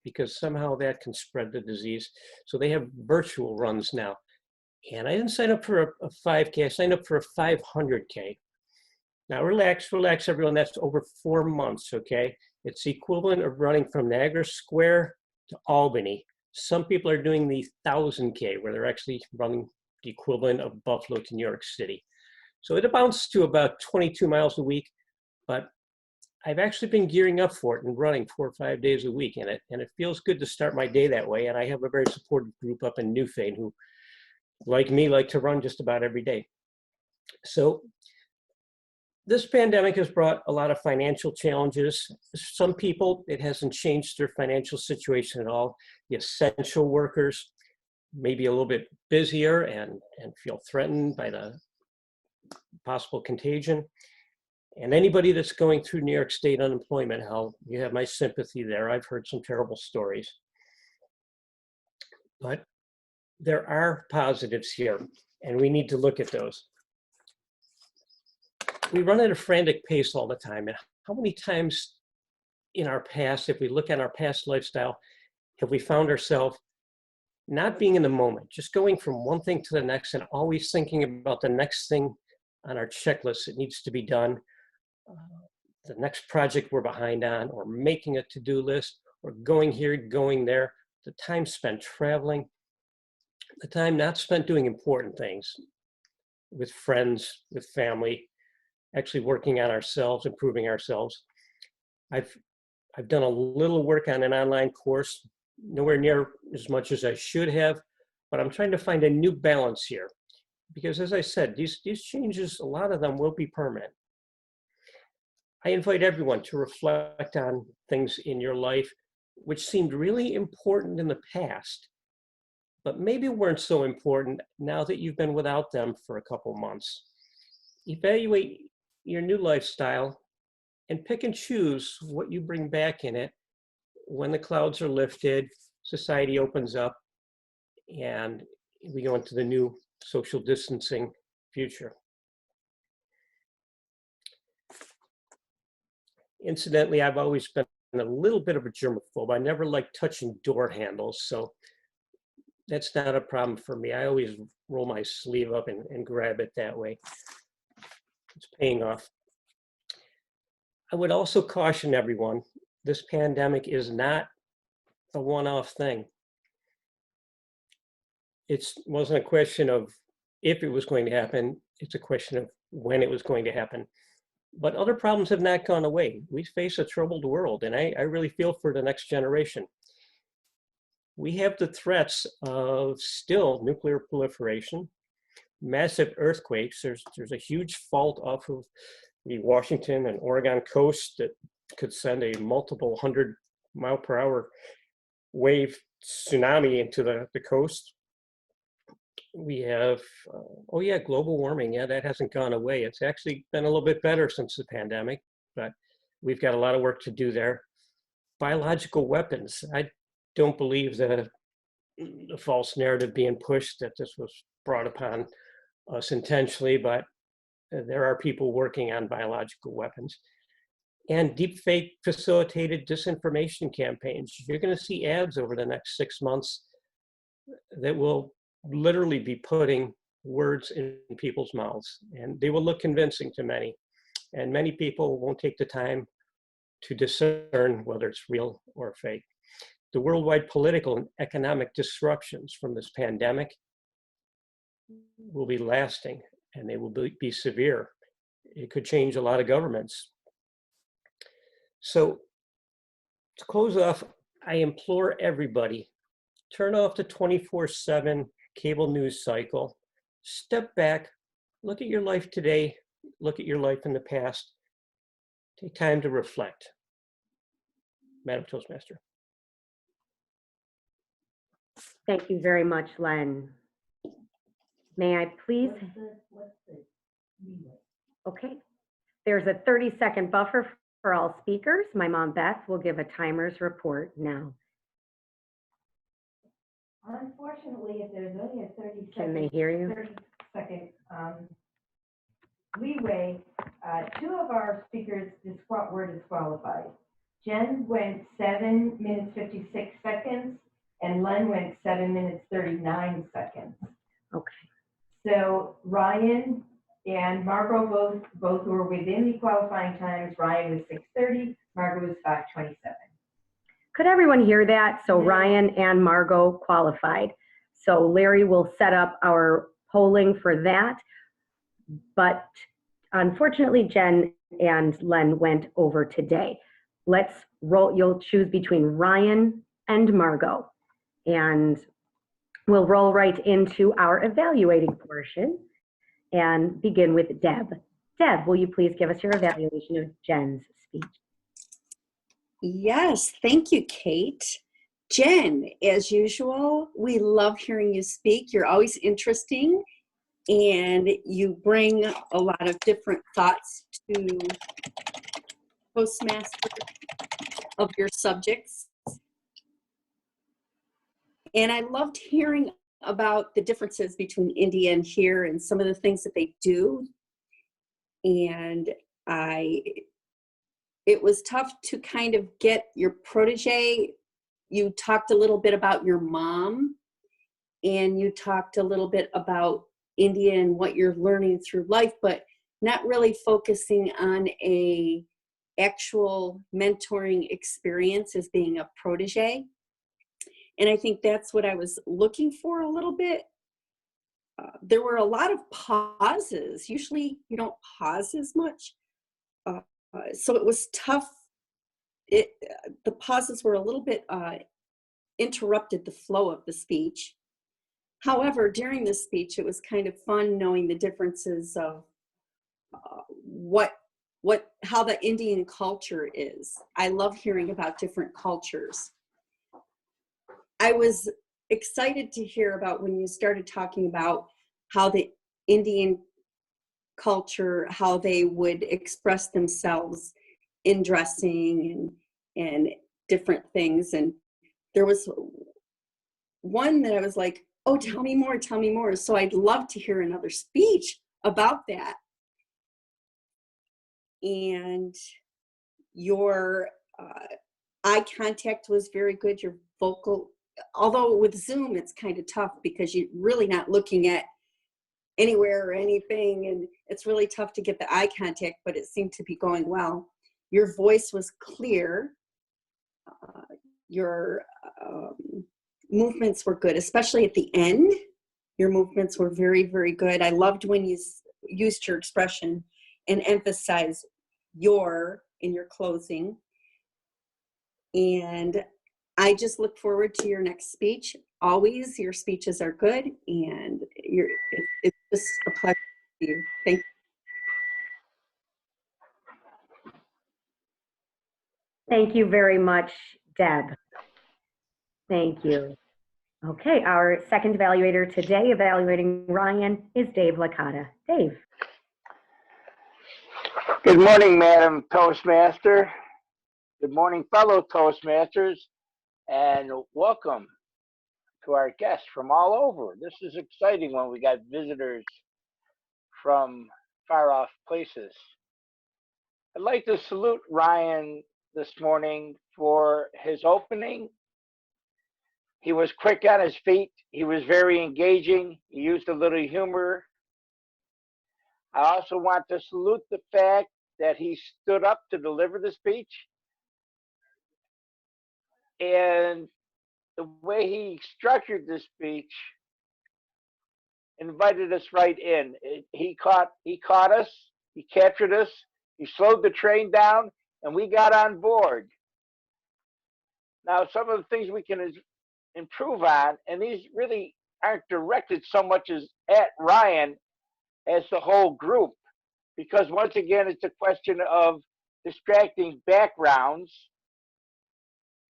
Speaker 17: because somehow that can spread the disease. So they have virtual runs now. And I didn't sign up for a 5K. I signed up for a 500K. Now, relax, everyone. That's over 4 months, okay? It's the equivalent of running from Niagara Square to Albany. Some people are doing the 1,000K, where they're actually running the equivalent of Buffalo to New York City. So it amounts to about 22 miles a week, but I've actually been gearing up for it and running 4 or 5 days a week in it, and it feels good to start my day that way. And I have a very supportive group up in Newfane who like me, like to run just about every day. So this pandemic has brought a lot of financial challenges. Some people, it hasn't changed their financial situation at all. The essential workers may be a little bit busier and feel threatened by the possible contagion. And anybody that's going through New York State unemployment, you have my sympathy there. I've heard some terrible stories. But there are positives here, and we need to look at those. We run at a frantic pace all the time. And how many times in our past, if we look at our past lifestyle, have we found ourselves not being in the moment, just going from one thing to the next and always thinking about the next thing on our checklist that needs to be done, the next project we're behind on, or making a to-do list, or going here, going there, the time spent traveling, the time not spent doing important things with friends, with family, actually working on ourselves, improving ourselves. I've done a little work on an online course, nowhere near as much as I should have, but I'm trying to find a new balance here. Because as I said, these changes, a lot of them will be permanent. I invite everyone to reflect on things in your life which seemed really important in the past, but maybe weren't so important now that you've been without them for a couple months. Evaluate your new lifestyle and pick and choose what you bring back in it when the clouds are lifted, society opens up, and we go into the new social distancing future. Incidentally, I've always been a little bit of a germaphobe. I never liked touching door handles, so that's not a problem for me. I always roll my sleeve up and grab it that way. It's paying off. I would also caution everyone, this pandemic is not a one-off thing. It wasn't a question of if it was going to happen, it's a question of when it was going to happen. But other problems have not gone away. We face a troubled world, and I really feel for the next generation. We have the threats of still nuclear proliferation, massive earthquakes. There's a huge fault off of the Washington and Oregon coast that could send a multiple 100-mile-per-hour wave tsunami into the coast. We have, oh yeah, global warming. Yeah, that hasn't gone away. It's actually been a little bit better since the pandemic, but we've got a lot of work to do there. Biological weapons. I don't believe the false narrative being pushed that this was brought upon us intentionally, but there are people working on biological weapons. And deepfake facilitated disinformation campaigns. You're going to see ads over the next 6 months that will literally be putting words in people's mouths, and they will look convincing to many. And many people won't take the time to discern whether it's real or fake. The worldwide political and economic disruptions from this pandemic will be lasting, and they will be severe. It could change a lot of governments. So to close off, I implore everybody, turn off the 24/7 cable news cycle, step back, look at your life today, look at your life in the past, take time to reflect. Madam Toastmaster.
Speaker 1: Thank you very much, Len. May I please? Okay. There's a 30-second buffer for all speakers. My mom, Beth, will give a timer's report now.
Speaker 21: Unfortunately, if there's only a 30
Speaker 1: Can they hear you?
Speaker 21: 30-second leeway, two of our speakers were disqualified. Jen went 7 minutes 56 seconds, and Len went 7 minutes 39 seconds.
Speaker 1: Okay.
Speaker 21: So Ryan and Margot both were within the qualifying times. Ryan was 6:30, Margot was 5:27.
Speaker 1: Could everyone hear that? So Ryan and Margot qualified. So Larry will set up our polling for that. But unfortunately, Jen and Len went over today. Let's roll, you'll choose between Ryan and Margot. And We'll roll right into our evaluating portion and begin with Deb. Deb, will you please give us your evaluation of Jen's speech?
Speaker 13: Yes, thank you, Kate. Jen, as usual, we love hearing you speak. You're always interesting, and you bring a lot of different thoughts to Toastmaster of your subjects. And I loved hearing about the differences between India and here and some of the things that they do. And it was tough to kind of get your protege. You talked a little bit about your mom, and you talked a little bit about India and what you're learning through life, but not really focusing on a actual mentoring experience as being a protege. And I think that's what I was looking for a little bit. There were a lot of pauses. Usually you don't pause as much. So it was tough. The pauses were a little bit interrupted the flow of the speech. However, during the speech, it was kind of fun knowing the differences of how the Indian culture is. I love hearing about different cultures. I was excited to hear about when you started talking about how the Indian culture, how they would express themselves in dressing and different things. And there was one that I was like, oh, tell me more, tell me more. So I'd love to hear another speech about that. And your eye contact was very good. Your vocal, although with Zoom, it's kind of tough because you're really not looking at anywhere or anything. And it's really tough to get the eye contact, but it seemed to be going well. Your voice was clear. Your movements were good, especially at the end. Your movements were very, very good. I loved when you used your expression and emphasized your in your closing. And I just look forward to your next speech. Always, your speeches are good, and it's just a pleasure to see you. Thank you.
Speaker 1: Thank you very much, Deb. Thank you. Okay, our second evaluator today, evaluating Ryan, is Dave Licata. Dave.
Speaker 15: Good morning, Madam Toastmaster. Good morning, fellow Toastmasters, and welcome to our guests from all over. This is exciting when we got visitors from far off places. I'd like to salute Ryan this morning for his opening. He was quick on his feet. He was very engaging. He used a little humor. I also want to salute the fact that he stood up to deliver the speech. And the way he structured the speech invited us right in. He caught us, he captured us, he slowed the train down, and we got on board. Now, some of the things we can improve on, and these really aren't directed so much as at Ryan as the whole group, because once again, it's a question of distracting backgrounds.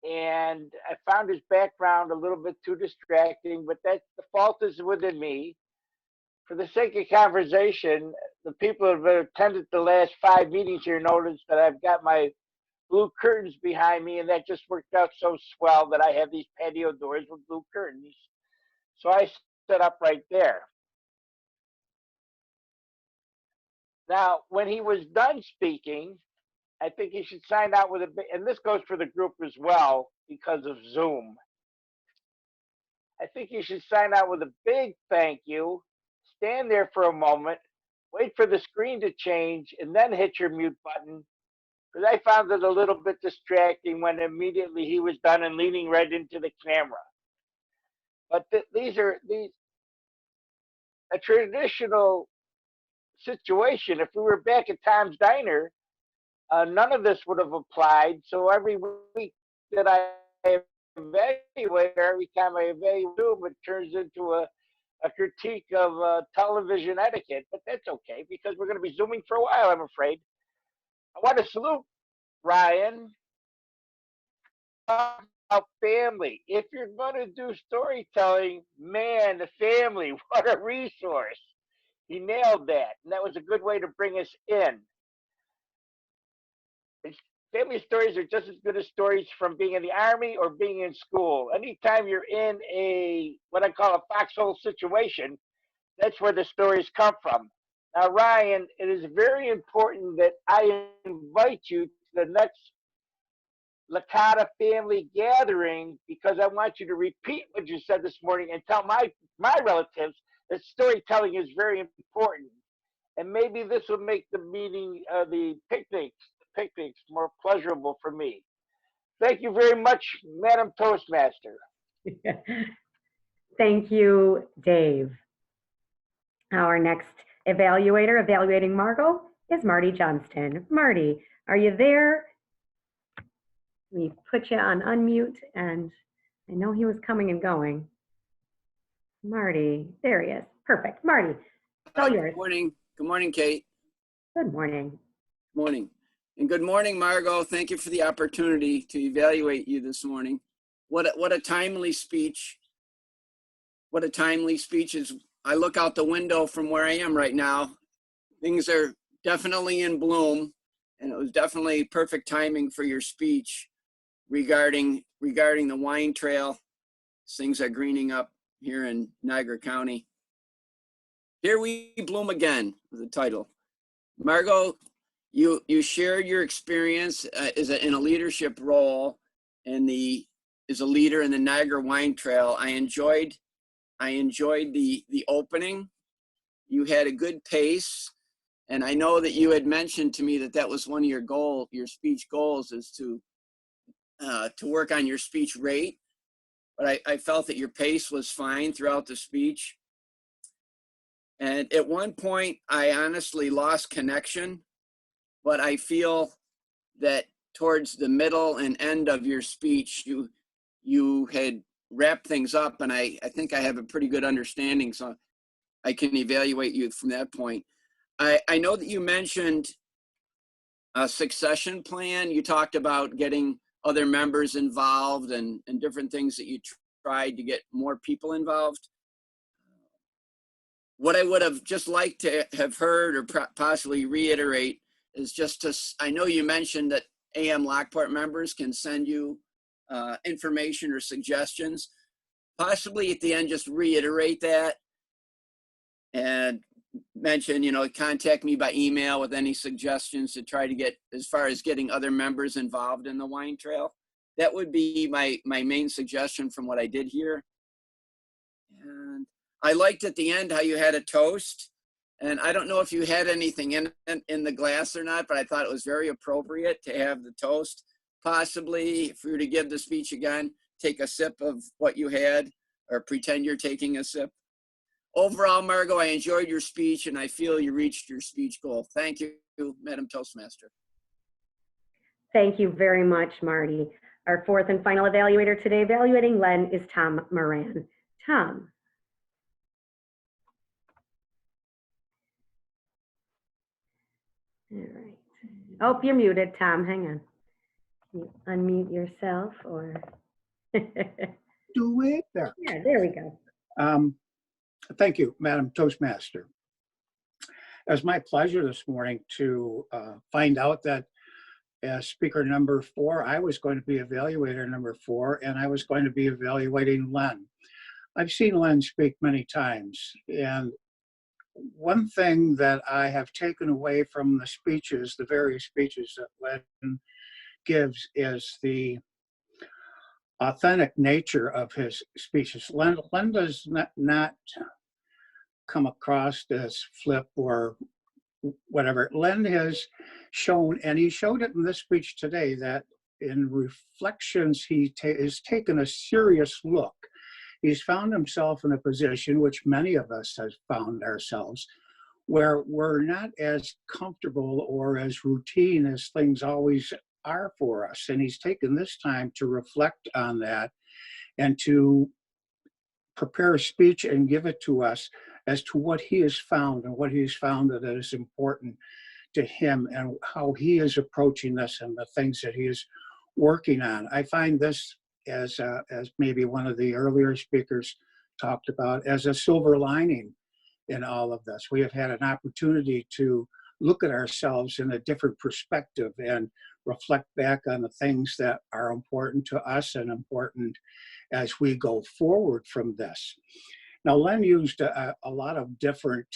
Speaker 15: And I found his background a little bit too distracting, but that the fault is within me. For the sake of conversation, the people who have attended the last 5 meetings here noticed that I've got my blue curtains behind me, and that just worked out so swell that I have these patio doors with blue curtains. So I set up right there. Now, when he was done speaking, I think he should sign out with and this goes for the group as well because of Zoom. I think you should sign out with a big thank you, stand there for a moment, wait for the screen to change, and then hit your mute button. Because I found it a little bit distracting when immediately he was done and leaning right into the camera. But these are a traditional situation. If we were back at Tom's Diner, none of this would have applied. So every week that I have evaluator, every time I evaluate Zoom, it turns into a critique of television etiquette, but that's okay because we're going to be Zooming for a while, I'm afraid. I want to salute Ryan about family. If you're going to do storytelling, man, the family, what a resource. He nailed that, and that was a good way to bring us in. Family stories are just as good as stories from being in the Army or being in school. Anytime you're in a, what I call a foxhole situation, that's where the stories come from. Now, Ryan, it is very important that I invite you to the next Licata family gathering because I want you to repeat what you said this morning and tell my relatives that storytelling is very important. And maybe this will make the meeting, the picnics more pleasurable for me. Thank you very much, Madam Toastmaster.
Speaker 1: Thank you, Dave. Our next evaluator evaluating Margot is Marty Johnston. Marty, are you there? We put you on unmute, and I know he was coming and going. Marty, there he is. Perfect. Marty, it's all yours.
Speaker 18: Good morning. Good morning, Kate.
Speaker 1: Good morning.
Speaker 18: Morning. And good morning, Margot. Thank you for the opportunity to evaluate you this morning. What a timely speech. What a timely speech is. I look out the window from where I am right now. Things are definitely in bloom, and it was definitely perfect timing for your speech regarding the wine trail. Things are greening up here in Niagara County. Here we bloom again, the title. Margot, you shared your experience in a leadership role as a leader in the Niagara Wine Trail. I enjoyed the opening. You had a good pace, and I know that you had mentioned to me that was one of your speech goals is to work on your speech rate. But I felt that your pace was fine throughout the speech. And at one point, I honestly lost connection, but I feel that towards the middle and end of your speech, you had wrapped things up, and I think I have a pretty good understanding, so I can evaluate you from that point. I know that you mentioned a succession plan. You talked about getting other members involved and different things that you tried to get more people involved. What I would have just liked to have heard or possibly reiterate is I know you mentioned that AM Lockport members can send you information or suggestions. Possibly at the end, just reiterate that and mention, contact me by email with any suggestions to try to get as far as getting other members involved in the wine trail. That would be my main suggestion from what I did here. And I liked at the end how you had a toast, and I don't know if you had anything in the glass or not, but I thought it was very appropriate to have the toast. Possibly, if we were to give the speech again, take a sip of what you had or pretend you're taking a sip. Overall, Margot, I enjoyed your speech, and I feel you reached your speech goal. Thank you, Madam Toastmaster.
Speaker 1: Thank you very much, Marty. Our fourth and final evaluator today evaluating Len is Tom Moran. Tom. All right. Oh, you're muted, Tom. Hang on. Can you unmute yourself or?
Speaker 20: Do it there.
Speaker 1: Yeah, there we go.
Speaker 20: Thank you, Madam Toastmaster. It was my pleasure this morning to find out that as speaker number 4, I was going to be evaluator number 4, and I was going to be evaluating Len. I've seen Len speak many times, and one thing that I have taken away from the speeches, the various speeches that Len gives, is the authentic nature of his speeches. Len does not come across as flip or whatever. Len has shown, and he showed it in this speech today, that in reflections he has taken a serious look. He's found himself in a position, which many of us have found ourselves, where we're not as comfortable or as routine as things always are for us. And he's taken this time to reflect on that and to prepare a speech and give it to us as to what he has found and what he's found that is important to him and how he is approaching this and the things that he is working on. I find this as maybe one of the earlier speakers talked about as a silver lining in all of this. We have had an opportunity to look at ourselves in a different perspective and reflect back on the things that are important to us and important as we go forward from this. Now, Len used a lot of different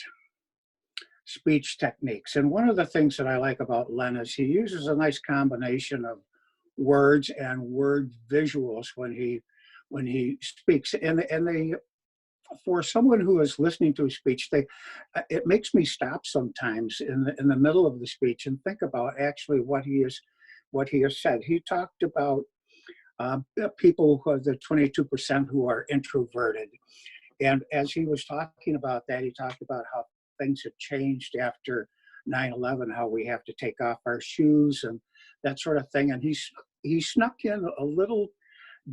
Speaker 20: speech techniques. And one of the things that I like about Len is he uses a nice combination of words and word visuals when he speaks. And they, for someone who is listening to a speech, it makes me stop sometimes in the middle of the speech and think about actually what he has said. He talked about people who are the 22% who are introverted. And as he was talking about that, he talked about how things have changed after 9/11, how we have to take off our shoes and that sort of thing. And he snuck in a little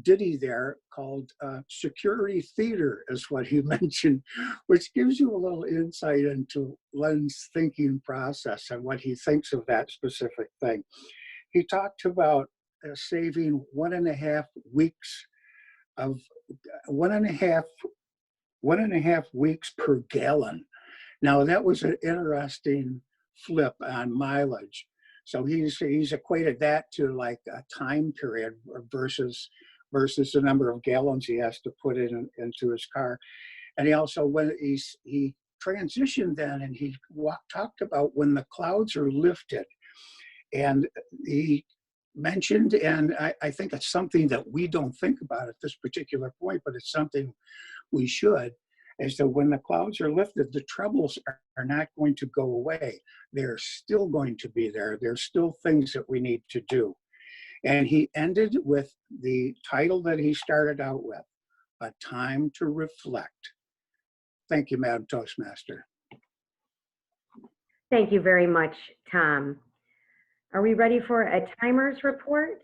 Speaker 20: ditty there called security theater is what he mentioned, which gives you a little insight into Len's thinking process and what he thinks of that specific thing. He talked about saving 1.5 weeks of 1.5 weeks per gallon. Now that was an interesting flip on mileage. So he's equated that to like a time period versus the number of gallons he has to put into his car. And he also, when he transitioned then and he talked about when the clouds are lifted. And he mentioned, and I think it's something that we don't think about at this particular point, but it's something we should, is that when the clouds are lifted, the troubles are not going to go away. They're still going to be there. There's still things that we need to do. And he ended with the title that he started out with, A Time to Reflect. Thank you, Madam Toastmaster.
Speaker 1: Thank you very much, Tom. Are we ready for a timer's report?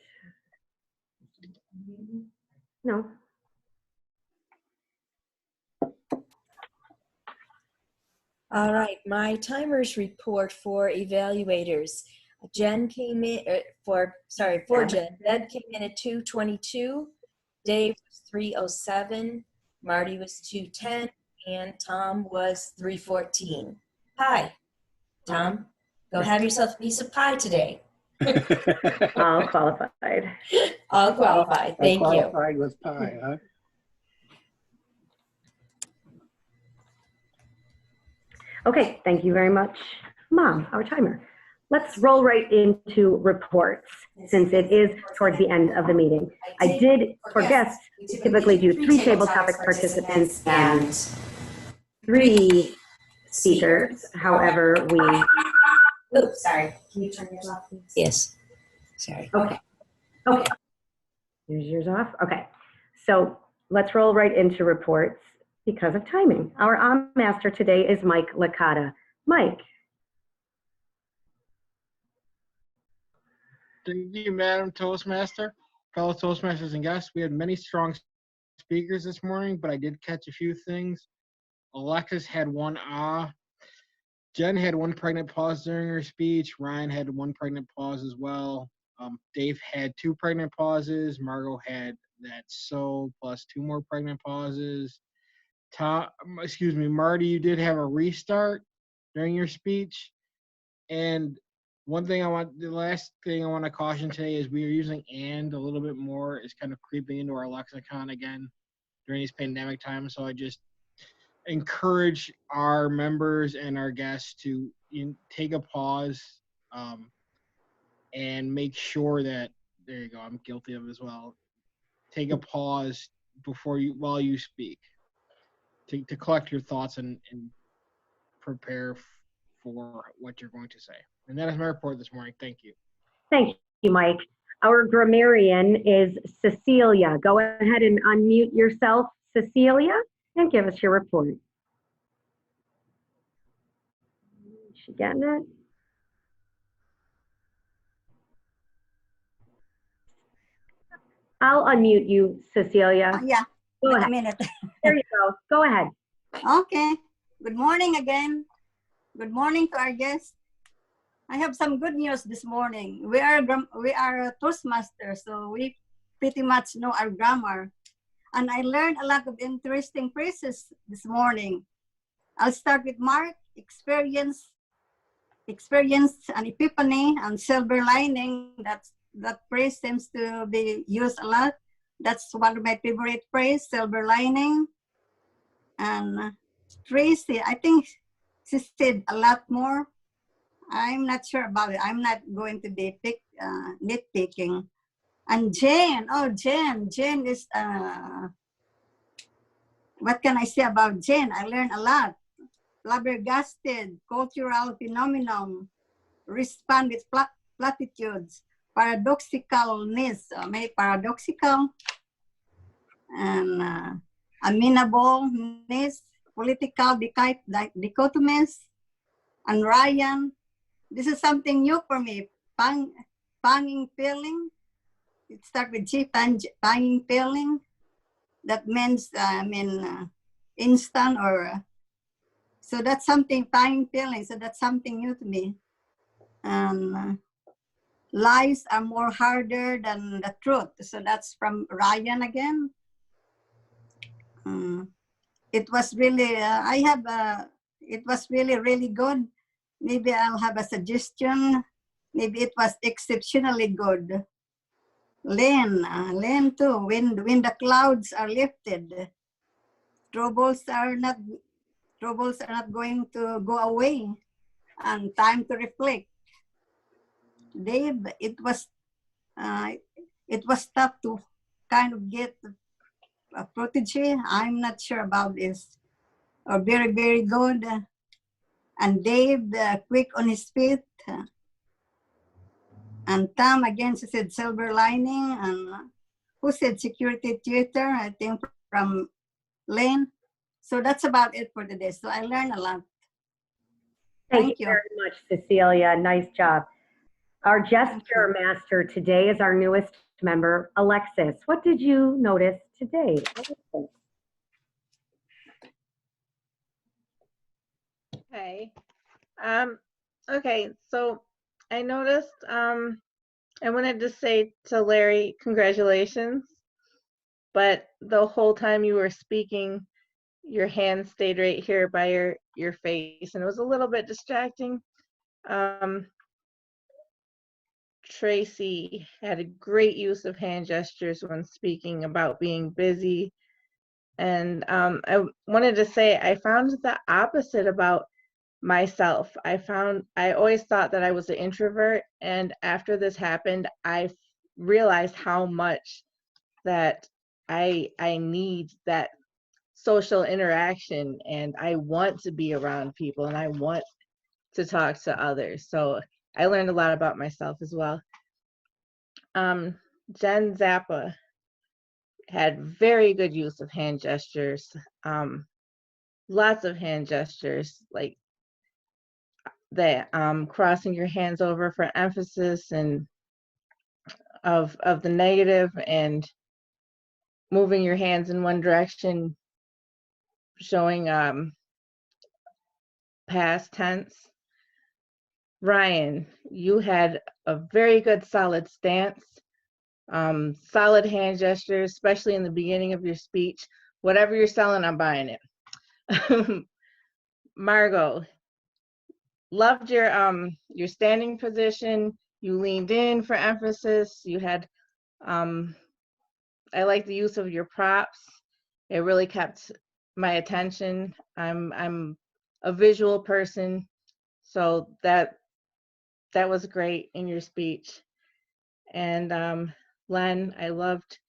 Speaker 1: No.
Speaker 3: All right, my timers report for evaluators. Jen came in, for Jen. Ed came in at 2:22, Dave was 3:07, Marty was 2:10, and Tom was 3:14. Hi, Tom. Go have yourself a piece of pie today.
Speaker 1: All qualified.
Speaker 3: All qualified. Thank you.
Speaker 20: Qualified with pie, huh?
Speaker 1: Okay, thank you very much, Mom, our timer. Let's roll right into reports since it is towards the end of the meeting. I did, for guests, typically do 3 table topic participants and 3 speakers. However,
Speaker 3: Oops, sorry. Can you turn yours off, please? Yes. Sorry.
Speaker 1: Okay. Here's yours off. Okay. So let's roll right into reports because of timing. Our master today is Mike Licata. Mike.
Speaker 5: Thank you, Madam Toastmaster. Fellow Toastmasters and guests, we had many strong speakers this morning, but I did catch a few things. Alexis had 1 Jen had 1 pregnant pause during her speech. Ryan had 1 pregnant pause as well. Dave had 2 pregnant pauses. Margot had that so plus 2 more pregnant pauses. Marty, you did have a restart during your speech. And the last thing I want to caution today is we are using "and" a little bit more. It's kind of creeping into our lexicon again during these pandemic times. So I just encourage our members and our guests to take a pause and make sure that, there you go, I'm guilty of it as well. Take a pause while you speak to collect your thoughts and prepare for what you're going to say. And that is my report this morning. Thank you.
Speaker 1: Thank you, Mike. Our grammarian is Cecilia. Go ahead and unmute yourself, Cecilia, and give us your report. Is she getting it? I'll unmute you, Cecilia.
Speaker 4: Yeah,
Speaker 1: Go
Speaker 4: wait
Speaker 1: ahead.
Speaker 4: a minute.
Speaker 1: There you go. Go ahead.
Speaker 4: Okay. Good morning again. Good morning to our guests. I have some good news this morning. We are Toastmasters, so we pretty much know our grammar. And I learned a lot of interesting phrases this morning. I'll start with Mark, experience an epiphany, and silver lining. That phrase seems to be used a lot. That's one of my favorite phrases, silver lining. And Tracy, I think she said a lot more. I'm not sure about it. I'm not going to be nitpicking. And Jane, oh, Jane is, what can I say about Jane? I learned a lot. Flabbergasted, cultural phenomenon, respond with platitudes, paradoxicalness, may paradoxical, and amenableness, political dichotomous, and Ryan, this is something new for me, panging feeling. It starts with G, panging feeling. That means, instant or, so that's something, panging feeling, so that's something new to me. Lies are more harder than the truth. So that's from Ryan again. It was really, it was really, really good. Maybe I'll have a suggestion. Maybe it was exceptionally good. Len too, when the clouds are lifted, troubles are not going to go away, and time to reflect. Dave, it was tough to kind of get a protege. I'm not sure about this. Or very, very good. And Dave, quick on his feet. And Tom, again, she said silver lining. And who said security theater? I think from Lane. So that's about it for today. So I learned a lot.
Speaker 1: Thank you very much, Cecilia. Nice job. Our gesture master today is our newest member, Alexis. What did you notice today, Alexis?
Speaker 22: Okay. Okay, so I noticed, I wanted to say to Larry, congratulations, but the whole time you were speaking, your hand stayed right here by your face, and it was a little bit distracting. Tracy had a great use of hand gestures when speaking about being busy. And I wanted to say, I found the opposite about myself. I always thought that I was an introvert, and after this happened, I realized how much that I need that social interaction, and I want to be around people, and I want to talk to others. So I learned a lot about myself as well. Jen Zappa had very good use of hand gestures. Lots of hand gestures, like that, crossing your hands over for emphasis and of the negative, and moving your hands in one direction, showing past tense. Ryan, you had a very good solid stance, solid hand gestures, especially in the beginning of your speech. Whatever you're selling, I'm buying it. Margot, loved your standing position. You leaned in for emphasis. You had, I like the use of your props. It really kept my attention. I'm a visual person, so that was great in your speech. And Len, I loved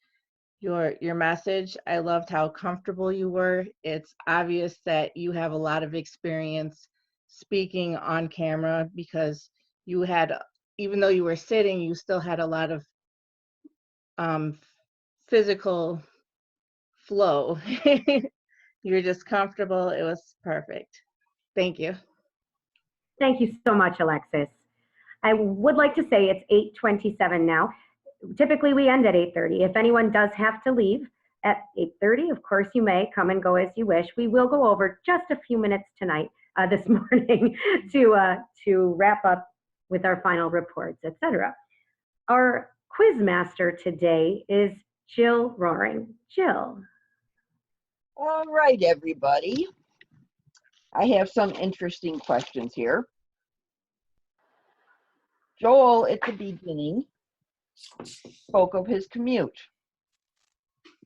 Speaker 22: your message. I loved how comfortable you were. It's obvious that you have a lot of experience speaking on camera, because you had, even though you were sitting, you still had a lot of physical flow. You were just comfortable. It was perfect. Thank you.
Speaker 1: Thank you so much, Alexis. I would like to say it's 8:27 now. typically we end at 8:30. If anyone does have to leave at 8:30, of course you may come and go as you wish. We will go over just a few minutes tonight, this morning, to wrap up with our final reports, etc. Our quiz master today is Jill Roaring. Jill.
Speaker 6: All right, everybody. I have some interesting questions here. Joel, at the beginning, spoke of his commute.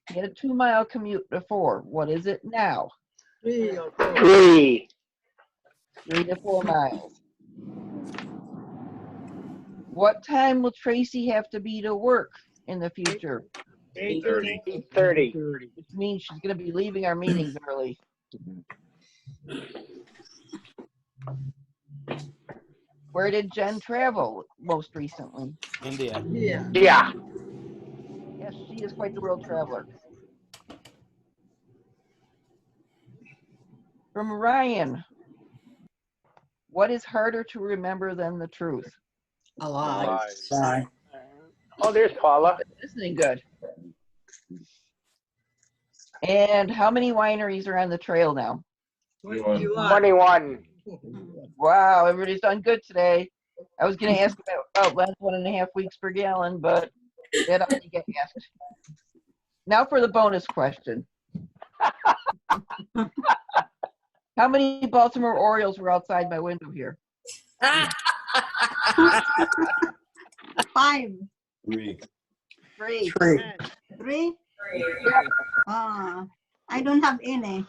Speaker 6: He had a 2-mile commute before. What is it now?
Speaker 2: 3 or 4.
Speaker 15: 3.
Speaker 6: 3 to 4 miles. What time will Tracy have to be to work in the future?
Speaker 15: 8:30. 8:30.
Speaker 6: Which means she's going to be leaving our meetings early. Where did Jen travel most recently?
Speaker 8: India.
Speaker 2: Yeah.
Speaker 15: Yeah.
Speaker 6: Yes, she is quite the world traveler. From Ryan, what is harder to remember than the truth?
Speaker 2: A lie.
Speaker 15: Lie. Oh, there's Paula.
Speaker 6: Listening good. And how many wineries are on the trail now?
Speaker 15: 21.
Speaker 6: Wow, everybody's done good today. I was going to ask about last 1.5 weeks per gallon, but that already get asked. Now for the bonus question. How many Baltimore Orioles were outside my window here?
Speaker 4: 5.
Speaker 8: 3.
Speaker 6: 3.
Speaker 4: 3? I don't have any.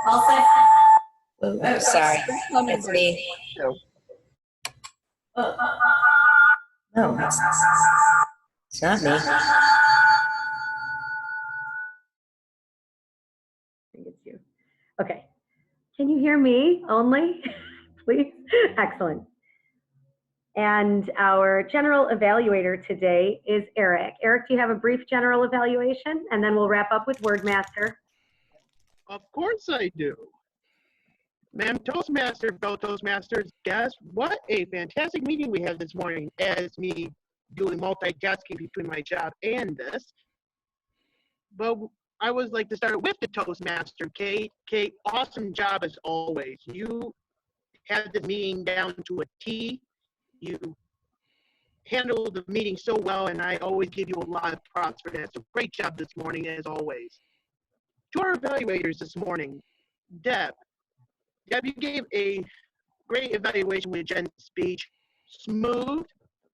Speaker 3: Oh, sorry. It's me. No, it's not me.
Speaker 1: I think it's you. Okay. Can you hear me only? Please? Excellent. And our general evaluator today is Eric. Eric, do you have a brief general evaluation? And then we'll wrap up with Wordmaster.
Speaker 23: Of course I do. Ma'am Toastmaster, fellow Toastmasters, guess what a fantastic meeting we had this morning as me doing multitasking between my job and this. But I would like to start with the Toastmaster, Kate. Kate, awesome job as always. You had the meeting down to a T. You handled the meeting so well, and I always give you a lot of props for that. So great job this morning, as always. To our evaluators this morning, Deb, you gave a great evaluation with Jen's speech. Smooth,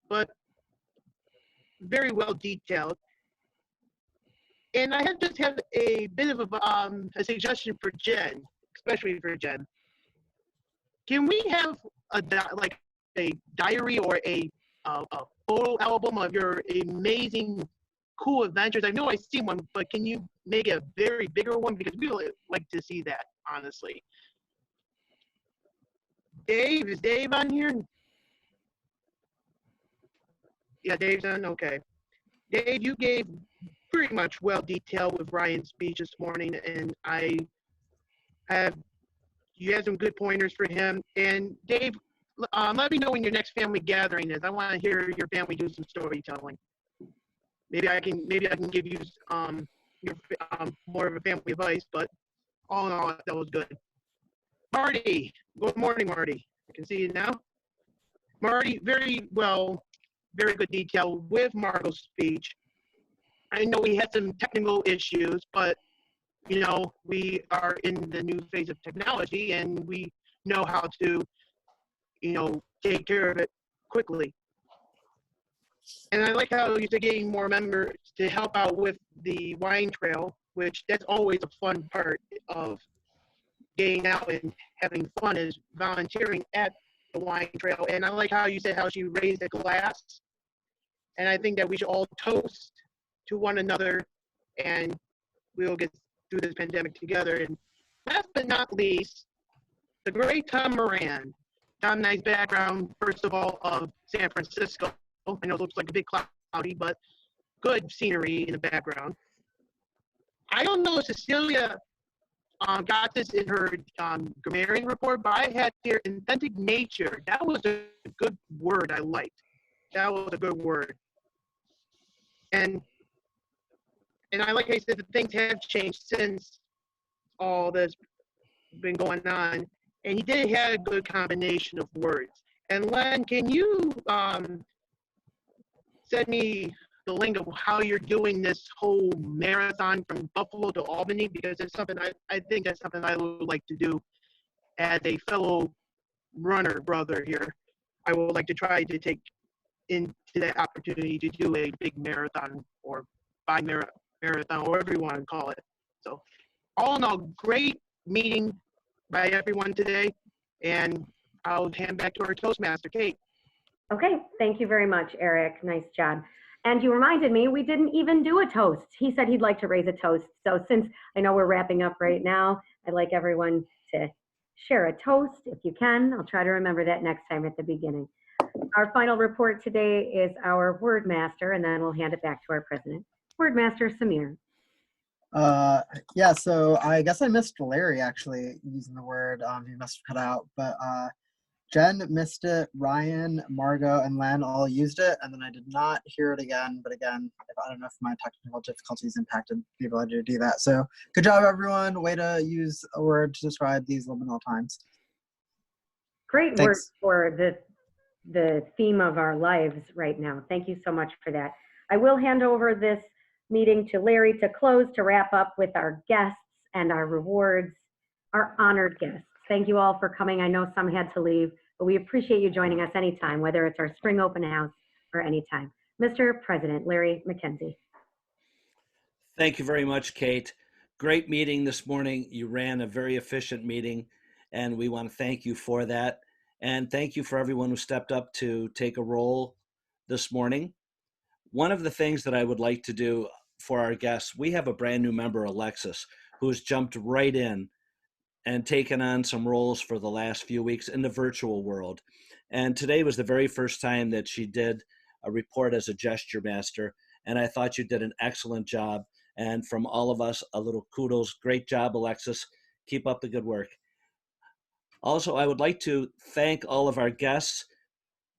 Speaker 23: but very well detailed. And I just have a bit of a suggestion for Jen, especially for Jen. Can we have a diary or a photo album of your amazing, cool adventures? I know I've seen one, but can you make a very bigger one? Because we would like to see that, honestly. Dave, is Dave on here? Yeah, Dave's on, okay. Dave, you gave pretty much well detailed with Ryan's speech this morning, and you had some good pointers for him. And Dave, let me know when your next family gathering is. I want to hear your family do some storytelling. Maybe I can give you more of a family advice, but all in all, that was good. Marty, good morning, Marty. I can see you now. Marty, very good detail with Margot's speech. I know we had some technical issues, but you know, we are in the new phase of technology and we know how to, you know, take care of it quickly. And I like how you're getting more members to help out with the wine trail, which that's always a fun part of getting out and having fun, is volunteering at the wine trail. And I like how you said how she raised a glass. And I think that we should all toast to one another and we'll get through this pandemic together. And last but not least, the great Tom Moran. Tom, nice background, first of all, of San Francisco. I know it looks like a bit cloudy, but good scenery in the background. I don't know if Cecilia got this in her grammarian report, but I had here authentic nature. That was a good word I liked. That was a good word. And like I said, the things have changed since all this been going on. And he did have a good combination of words. And Len, can you send me the link of how you're doing this whole marathon from Buffalo to Albany? Because it's something I think that's something I would like to do as a fellow runner brother here. I would like to try to take into that opportunity to do a big marathon or marathon, or whatever you want to call it. So all in all, great meeting by everyone today. And I'll hand back to our Toastmaster, Kate.
Speaker 1: Okay, thank you very much, Eric. Nice job. And you reminded me we didn't even do a toast. He said he'd like to raise a toast. So since I know we're wrapping up right now, I'd like everyone to share a toast if you can. I'll try to remember that next time at the beginning. Our final report today is our word master, and then we'll hand it back to our president. Word master Samir.
Speaker 12: Yeah, so I guess I missed Larry actually using the word. He must have cut out, but Jen missed it, Ryan, Margot, and Len all used it, and then I did not hear it again. But again, I don't know if my technical difficulties impacted the ability to do that. So good job, everyone. Way to use a word to describe these liminal times.
Speaker 1: Great
Speaker 12: Thanks.
Speaker 1: word for the theme of our lives right now. Thank you so much for that. I will hand over this meeting to Larry to close, to wrap up with our guests and our rewards, our honored guests. Thank you all for coming. I know some had to leave, but we appreciate you joining us anytime, whether it's our spring open house or anytime. Mr. President, Larry McKenzie.
Speaker 8: Thank you very much, Kate. Great meeting this morning. You ran a very efficient meeting, and we want to thank you for that. And thank you for everyone who stepped up to take a role this morning. One of the things that I would like to do for our guests, we have a brand new member, Alexis, who has jumped right in and taken on some roles for the last few weeks in the virtual world. And today was the very first time that she did a report as a gesture master. And I thought you did an excellent job. And from all of us, a little kudos. Great job, Alexis. Keep up the good work. Also, I would like to thank all of our guests.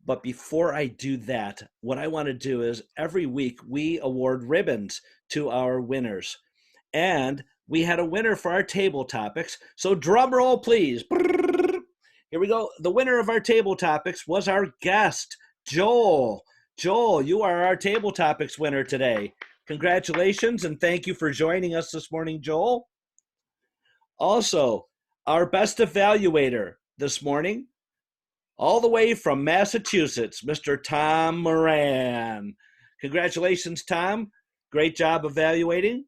Speaker 8: But before I do that, what I want to do is every week we award ribbons to our winners. And we had a winner for our table topics. So drum roll, please. Here we go. The winner of our table topics was our guest, Joel. Joel, you are our table topics winner today. Congratulations, and thank you for joining us this morning, Joel. Also, our best evaluator this morning, all the way from Massachusetts, Mr. Tom Moran. Congratulations, Tom. Great job evaluating.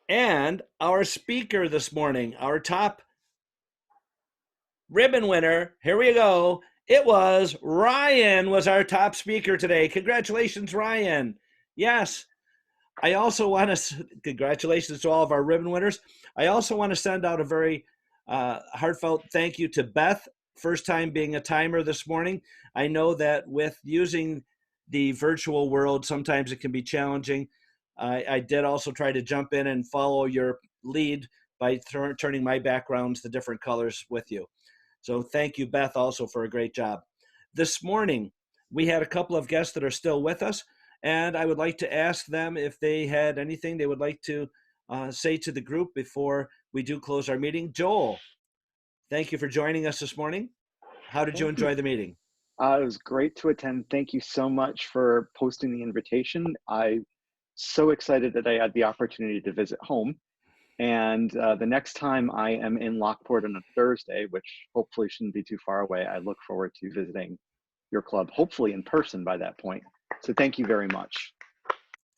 Speaker 8: And our speaker this morning, our top ribbon winner, here we go. It was Ryan was our top speaker today. Congratulations, Ryan. Yes. I also want to, congratulations to all of our ribbon winners. I also want to send out a very heartfelt thank you to Beth, first time being a timer this morning. I know that with using the virtual world, sometimes it can be challenging. I did also try to jump in and follow your lead by turning my backgrounds to different colors with you. So thank you, Beth, also for a great job. This morning, we had a couple of guests that are still with us, and I would like to ask them if they had anything they would like to say to the group before we do close our meeting. Joel, thank you for joining us this morning. How did you enjoy the meeting?
Speaker 9: It was great to attend. Thank you so much for posting the invitation. I'm so excited that I had the opportunity to visit home. And the next time I am in Lockport on a Thursday, which hopefully shouldn't be too far away, I look forward to visiting your club, hopefully in person by that point. So thank you very much.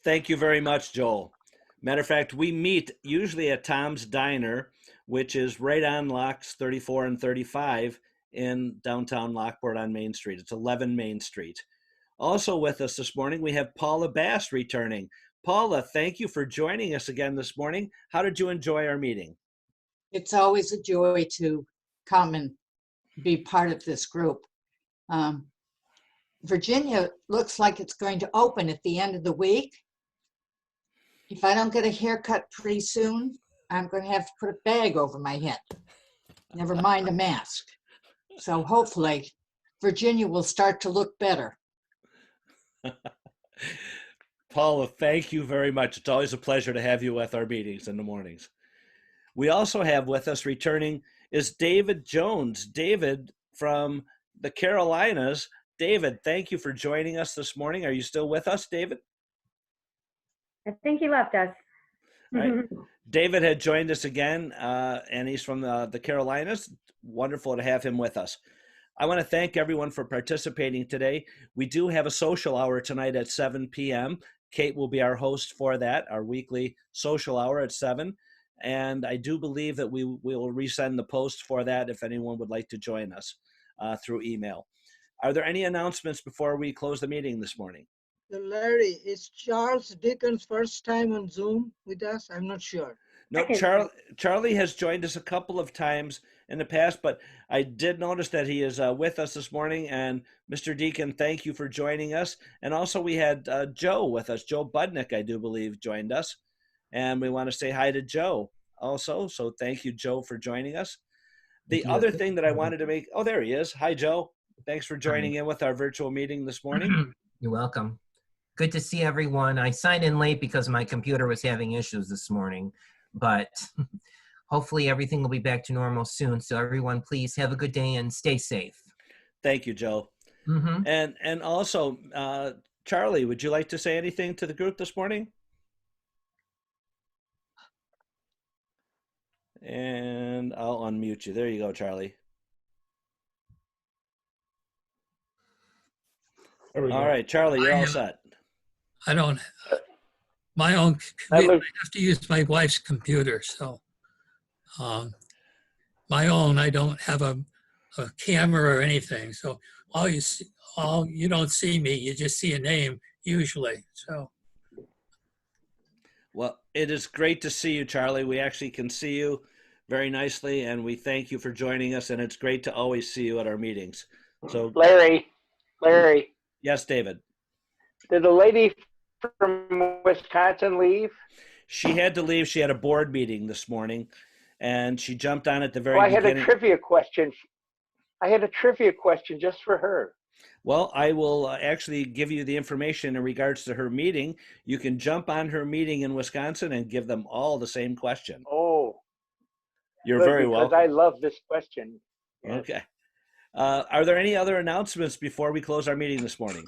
Speaker 8: Thank you very much, Joel. Matter of fact, we meet usually at Tom's Diner, which is right on locks 34 and 35 in downtown Lockport on Main Street. It's 11 Main Street. Also with us this morning, we have Paula Bass returning. Paula, thank you for joining us again this morning. How did you enjoy our meeting?
Speaker 10: It's always a joy to come and be part of this group. Virginia looks like it's going to open at the end of the week. If I don't get a haircut pretty soon, I'm going to have to put a bag over my head. Never mind a mask. So hopefully Virginia will start to look better.
Speaker 8: Paula, thank you very much. It's always a pleasure to have you with our meetings in the mornings. We also have with us returning is David Jones. David from the Carolinas. David, thank you for joining us this morning. Are you still with us, David?
Speaker 1: I think he left us.
Speaker 8: All right. David had joined us again, and he's from the Carolinas. Wonderful to have him with us. I want to thank everyone for participating today. We do have a social hour tonight at 7 p.m. Kate will be our host for that, our weekly social hour at 7. And I do believe that we will resend the post for that if anyone would like to join us through email. Are there any announcements before we close the meeting this morning?
Speaker 2: So Larry, is Charles Dickens' first time on Zoom with us? I'm not sure.
Speaker 8: No, Charlie has joined us a couple of times in the past, but I did notice that he is with us this morning. And Mr. Deacon, thank you for joining us. And also we had Joe with us. Joe Budnick, I do believe, joined us. And we want to say hi to Joe also. So thank you, Joe, for joining us. The other thing that I wanted to make, oh, there he is. Hi, Joe. Thanks for joining in with our virtual meeting this morning.
Speaker 7: You're welcome. Good to see everyone. I signed in late because my computer was having issues this morning, but hopefully everything will be back to normal soon. So everyone, please have a good day and stay safe.
Speaker 8: Thank you, Joe. And also, Charlie, would you like to say anything to the group this morning? And I'll unmute you. There you go, Charlie. All right, Charlie, you're all set.
Speaker 11: I don't, my own, I have to use my wife's computer, so my own, I don't have a camera or anything, so you don't see me, you just see a name usually, so.
Speaker 8: Well, it is great to see you, Charlie. We actually can see you very nicely, and we thank you for joining us, and it's great to always see you at our meetings. So,
Speaker 15: Larry.
Speaker 8: Yes, David.
Speaker 15: Did the lady from Wisconsin leave?
Speaker 8: She had to leave. She had a board meeting this morning, and she jumped on at the very
Speaker 15: beginning.
Speaker 8: I had
Speaker 15: a trivia question. I had a trivia question just for her.
Speaker 8: Well, I will actually give you the information in regards to her meeting. You can jump on her meeting in Wisconsin and give them all the same question.
Speaker 15: Oh.
Speaker 8: You're very welcome.
Speaker 15: Because I love this question.
Speaker 8: Yes. Okay. Are there any other announcements before we close our meeting this morning?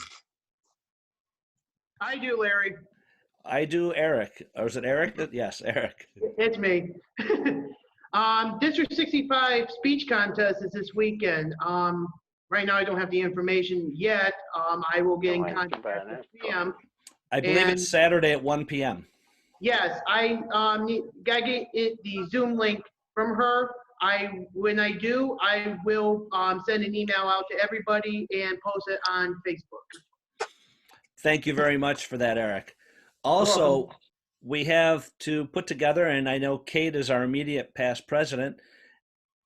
Speaker 23: I do, Larry.
Speaker 8: I do, Eric. Or is it Eric? Yes, Eric.
Speaker 23: It's me. District 65 speech contest is this weekend. Right now, I don't have the information yet. I will get in contact with PM.
Speaker 8: I believe it's Saturday at 1 p.m.
Speaker 23: Yes, I gotta get the Zoom link from her. When I do, I will send an email out to everybody and post it on Facebook.
Speaker 8: Thank you very much for that, Eric. Also, we have to put together, and I know Kate is our immediate past president,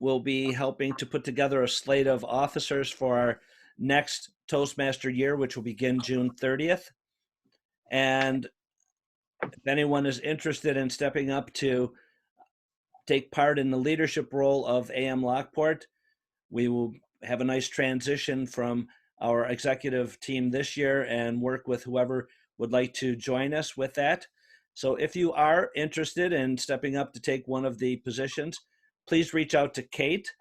Speaker 8: will be helping to put together a slate of officers for our next Toastmaster year, which will begin June 30th. And if anyone is interested in stepping up to take part in the leadership role of AM Lockport, we will have a nice transition from our executive team this year and work with whoever would like to join us with that. So if you are interested in stepping up to take one of the positions, please reach out to Kate,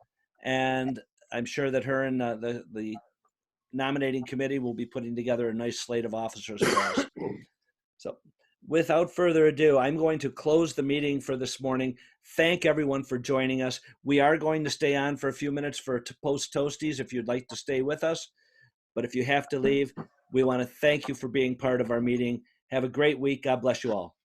Speaker 8: and I'm sure that her and the nominating committee will be putting together a nice slate of officers for us. So without further ado, I'm going to close the meeting for this morning. Thank everyone for joining us. We are going to stay on for a few minutes for Post Toasties if you'd like to stay with us. But if you have to leave, we want to thank you for being part of our meeting. Have a great week. God bless you all.